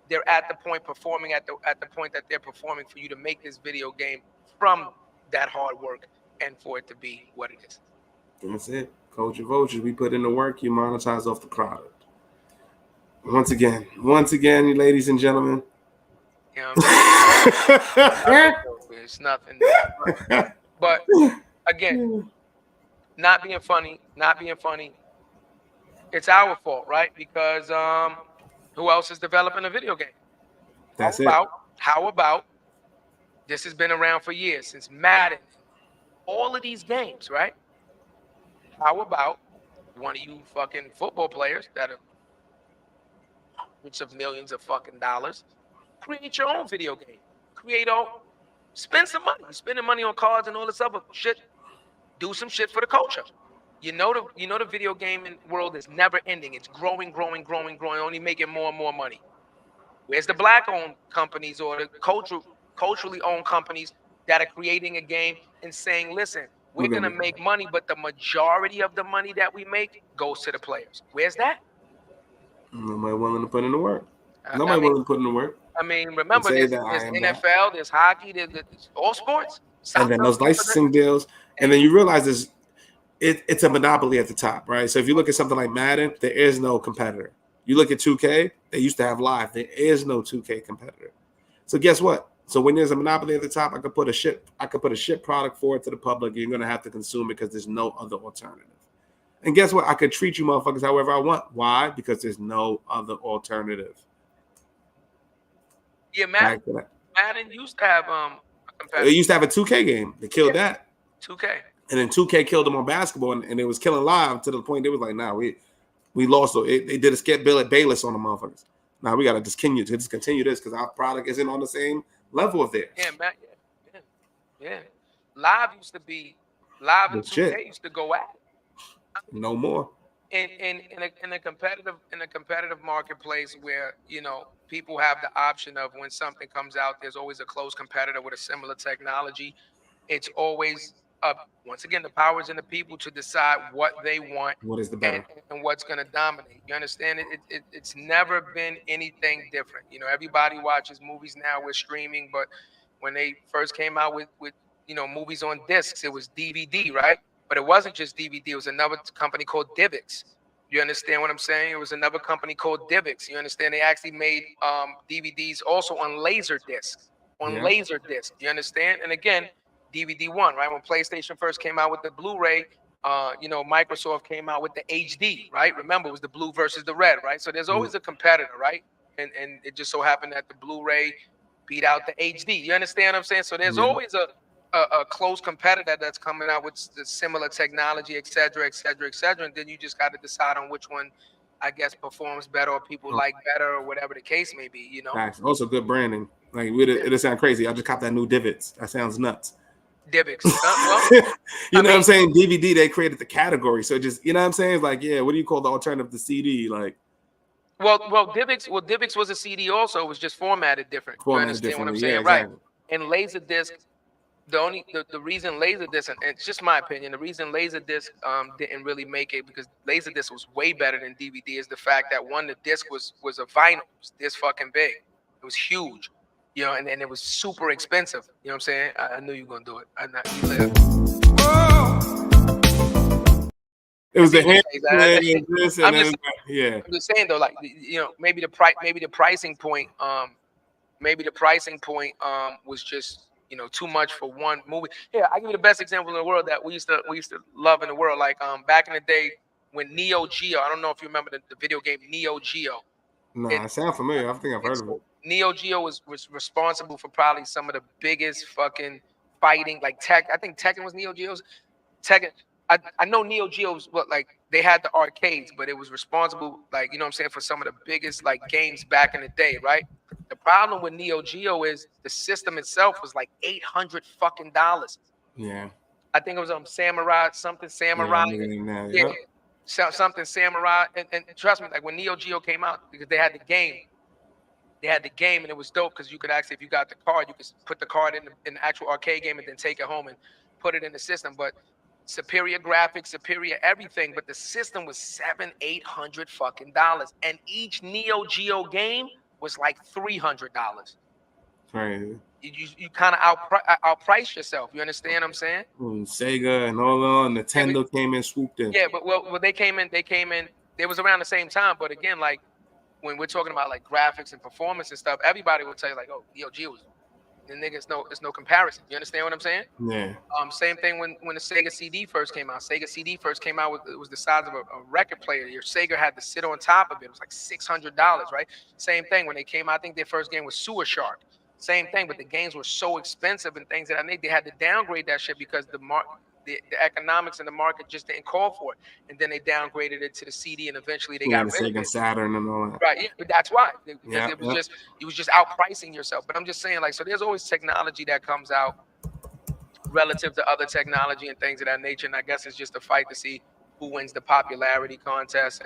they're at the point performing at the point that they're performing, for you to make this video game from that hard work and for it to be what it is. That's it. Culture vultures. We put in the work, you monetize off the product. Once again, you ladies and gentlemen. You know what I'm saying? It's nothing. But again, not being funny. It's our fault, right? Because who else is developing a video game? How about this has been around for years, since Madden, all of these games, right? How about one of you fucking football players that are hundreds of millions of fucking dollars, create your own video game. Spend some money. You're spending money on cards and all this other shit. Do some shit for the culture. You know the video gaming world is never ending. It's growing, only making more and more money. Where's the black-owned companies or the culturally owned companies that are creating a game and saying, listen, we're going to make money, but the majority of the money that we make goes to the players? Where's that? Nobody willing to put in the work. Willing to put in the work. I mean, remember, there's NFL, there's hockey, there's all sports. And then those licensing deals. And then you realize it's a monopoly at the top, right? So if you look at something like Madden, there is no competitor. You look at 2K, they used to have live. There is no 2K competitor. So guess what? So when there's a monopoly at the top, I could put a shit product forward to the public. You're gonna have to consume it because there's no other alternative. And guess what? I could treat you motherfuckers however I want. Why? Because there's no other alternative. Yeah, Madden used to have a competitor. They used to have a 2K game. They killed that. 2K. And then 2K killed them on basketball, and it was killing live to the point they was like, nah, we lost. They did a skip bill at Bayless on the motherfuckers. Now we got to discontinue this because our product isn't on the same level of theirs. Yeah. Live and 2K used to go at it. No more. In a competitive marketplace where, you know, people have the option of, when something comes out, there's always a close competitor with a similar technology. It's always up. Once again, the power's in the people to decide what they want, what is the better, and what's going to dominate. You understand? It's never been anything different. You know, everybody watches movies now with streaming, but when they first came out with movies on discs, it was DVD, right? But it wasn't just DVD. It was another company called Divx. You understand what I'm saying? It was another company called Divx. You understand? They actually made DVDs also on laser discs. You understand? And again, DVD won, right? When PlayStation first came out with the Blu-ray, Microsoft came out with the HD, right? Remember, it was the blue versus the red, right? So there's always a competitor, right? And it just so happened that the Blu-ray beat out the HD. You understand what I'm saying? So there's always a close competitor that's coming out with the similar technology, et cetera. And then you just got to decide on which one, I guess, performs better or people like better or whatever the case may be, you know? Also good branding. Like, it'll sound crazy. I just copped that new Divx. That sounds nuts. Divx. You know what I'm saying? DVD, they created the category. So just, you know what I'm saying? It's like, yeah, what do you call the alternative to CD? Like, Well, Divx was a CD also. It was just formatted different. You understand what I'm saying? Yeah, exactly. Right. And Laserdisc, the reason Laserdisc, and it's just my opinion, the reason Laserdisc didn't really make it, because Laserdisc was way better than DVD, is the fact that, one, the disc was a vinyl. It was this fucking big. It was huge. You know, and it was super expensive. You know what I'm saying? I knew you were gonna do it. I know you live. It was the I'm just saying though, like maybe the pricing point, was just too much for one movie. Yeah, I give you the best example in the world that we used to love in the world. Like back in the day when Neo Geo. I don't know if you remember the video game Neo Geo. Nah, it sounds familiar. I think I've heard of it. Neo Geo was responsible for probably some of the biggest fucking fighting, like I think Tekken was Neo Geo's. Tekken. I know Neo Geo's, but like they had the arcades, but it was responsible, like what I'm saying, for some of the biggest like games back in the day, right? The problem with Neo Geo is the system itself was like $800 fucking. Yeah. I think it was Samurai. Yeah, something Samurai, and trust me, like when Neo Geo came out, because they had the game. And it was dope because you could actually, if you got the card, you could put the card in the actual arcade game and then take it home and put it in the system. But superior graphics, superior everything, but the system was $700-800 fucking, and each Neo Geo game was like $300. Crazy. You kind of outprice yourself. You understand what I'm saying? Sega and all that, Nintendo came in, swooped in. Yeah, but well, they came in. It was around the same time. But again, like when we're talking about like graphics and performance and stuff, everybody will tell you like, oh, Neo Geo was. And niggas, it's no comparison. You understand what I'm saying? Yeah. Same thing when the Sega CD first came out. Sega CD first came out it was the size of a record player. Your Sega had to sit on top of it. It was like $600, right? Same thing when they came out. I think their first game was Sewer Shark. Same thing, but the games were so expensive and things that they had to downgrade that shit because the economics in the market just didn't call for it. And then they downgraded it to the CD, and eventually they got rid of it. Saturn and all that. Right, yeah, but that's why. Because it was just outpricing yourself. But I'm just saying, like, so there's always technology that comes out relative to other technology and things of that nature. And I guess it's just a fight to see who wins the popularity contest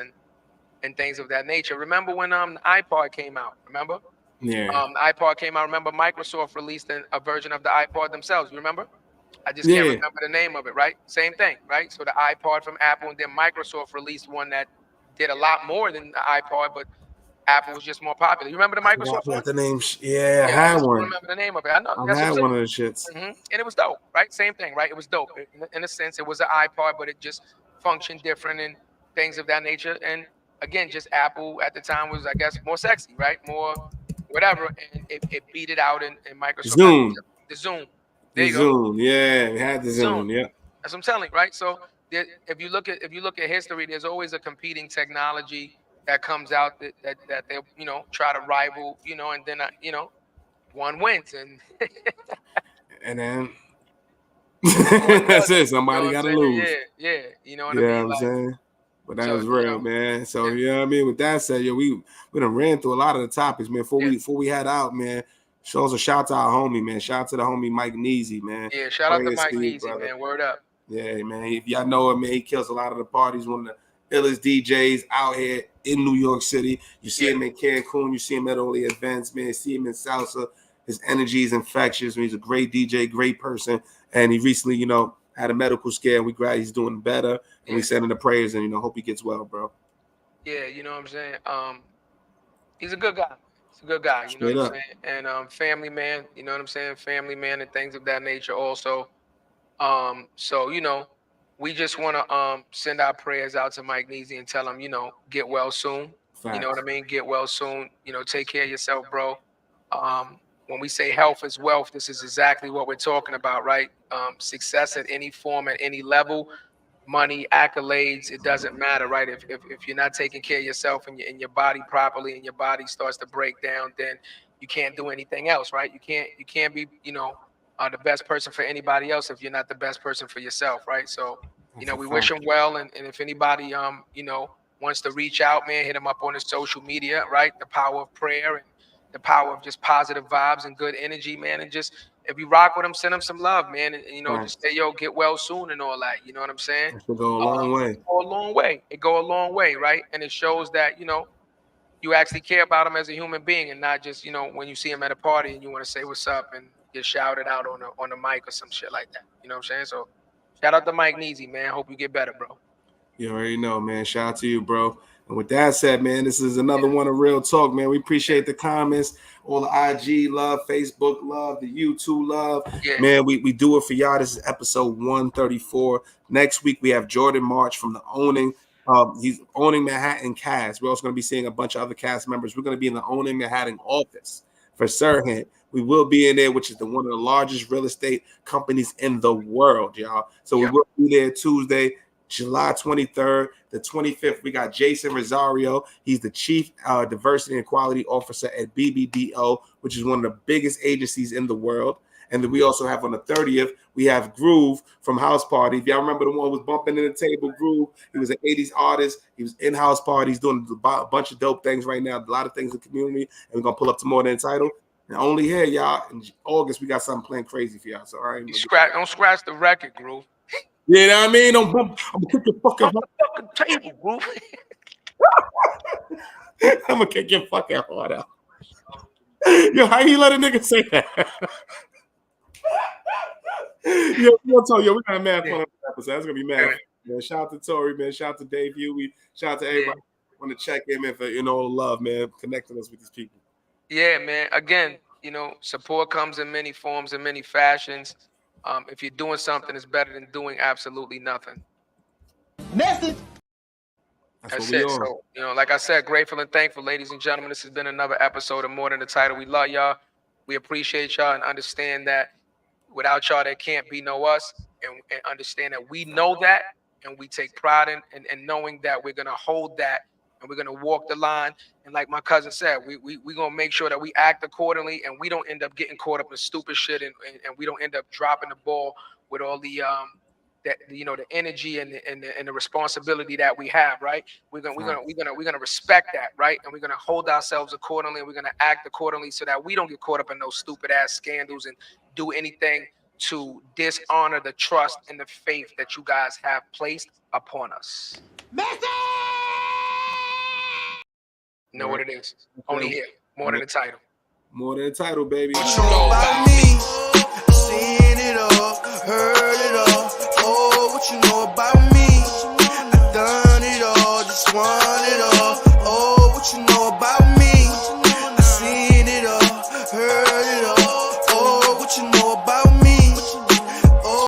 and things of that nature. Remember when the iPod came out? Remember? Yeah. The iPod came out. Remember Microsoft released a version of the iPod themselves. You remember? I just can't remember the name of it, right? Same thing, right? So the iPod from Apple, and then Microsoft released one that did a lot more than the iPod, but Apple was just more popular. You remember the Microsoft one? The name, I had one. I remember the name of it. I know. I had one of the shits. And it was dope, right? Same thing, right? It was dope. In a sense, it was an iPod, but it just functioned different and things of that nature. And again, just Apple at the time was, I guess, more sexy, right? More whatever. And it beat it out in Microsoft. Zoom. The Zoom. Zoom, yeah, we had the Zoom, yeah. That's what I'm telling you, right? So if you look at history, there's always a competing technology that comes out that they try to rival, and then one wins, and and then that's it. Somebody got to lose. Yeah, you know what I mean? Yeah, I'm saying. But that was real, man. So you know what I mean. With that said, we done ran through a lot of the topics, man. Before we head out, man. Shows a shout out to our homie, man. Shout out to the homie Mike Neezy, man. Yeah, shout out to Mike Neezy, man. Word up. Yeah, man. If y'all know him, man, he kills a lot of the parties. One of the illest DJs out here in New York City. You see him in Cancun. You see him at all the events, man. See him in salsa. His energy is infectious. He's a great DJ, great person. And he recently, had a medical scare. We glad he's doing better. And we send him the prayers and, hope he gets well, bro. Yeah, you know what I'm saying? He's a good guy. He's a good guy, you know what I'm saying? And family man, you know what I'm saying? Family man and things of that nature also. So, we just want to send our prayers out to Mike Neezy and tell him, get well soon. Facts. You know what I mean? Get well soon. Take care of yourself, bro. When we say health is wealth, this is exactly what we're talking about, right? Success at any form, at any level, money, accolades, it doesn't matter, right? If you're not taking care of yourself and your body properly, and your body starts to break down, then you can't do anything else, right? You can't be, the best person for anybody else if you're not the best person for yourself, right? So, we wish him well, and if anybody, wants to reach out, man, hit him up on his social media, right? The power of prayer and the power of just positive vibes and good energy, man, and just if you rock with him, send him some love, man, and just say, yo, get well soon and all that. You know what I'm saying? It go a long way. It go a long way. It go a long way, right? And it shows that you actually care about him as a human being, and not just when you see him at a party and you want to say what's up and get shouted out on the mic or some shit like that. You know what I'm saying? So shout out to Mike Neezy, man. Hope you get better, bro. You already know, man. Shout out to you, bro. And with that said, man, this is another one of Real Talk, man. We appreciate the comments, all the IG love, Facebook love, the YouTube love. Yeah. Man, we do it for y'all. This is episode 134. Next week, we have Jordan March from the Owning. He's owning Manhattan cast. We're also going to be seeing a bunch of other cast members. We're going to be in the Owning Manhattan office for Sirhan. We will be in there, which is one of the largest real estate companies in the world, y'all. So we will be there Tuesday, July 23rd. The 25th, we got Jason Rosario. He's the Chief Diversity and Equality Officer at BBDO, which is one of the biggest agencies in the world. And then we also have on the 30th, we have Groove from House Party. If y'all remember the one who was bumping in the table, Groove, he was an 80s artist. He was in House Party. He's doing a bunch of dope things right now, a lot of things in the community. And we're going to pull up to More Than Entitled. And only here, y'all, in August, we got something playing crazy for y'all. So, all right. Don't scratch the record, Groove. You know what I mean? Don't bump. I'm going to kick your fucking table, Groove. I'm going to kick your fucking heart out. Yo, how you let a nigga say that? Yo, we got a mad fun on the episode. That's gonna be mad. Man, shout out to Tori, man. Shout out to Dave Huey. Shout out to everybody. Want to check in, man, for love, man, connecting us with these people. Yeah, man. Again, support comes in many forms and many fashions. If you're doing something, it's better than doing absolutely nothing. Message. That's it. So, like I said, grateful and thankful, ladies and gentlemen. This has been another episode of More Than the Title. We love y'all. We appreciate y'all and understand that without y'all, there can't be no us, and understand that we know that, and we take pride in knowing that we're gonna hold that, and we're gonna walk the line. And like my cousin said, we gonna make sure that we act accordingly, and we don't end up getting caught up in stupid shit, and we don't end up dropping the ball with all the the energy and the responsibility that we have, right? We're gonna respect that, right? And we're gonna hold ourselves accordingly, and we're gonna act accordingly so that we don't get caught up in those stupid ass scandals and do anything to dishonor the trust and the faith that you guys have placed upon us. Know what it is. Only here. More Than the Title. More Than the Title, baby. What you know about me? Seen it all, heard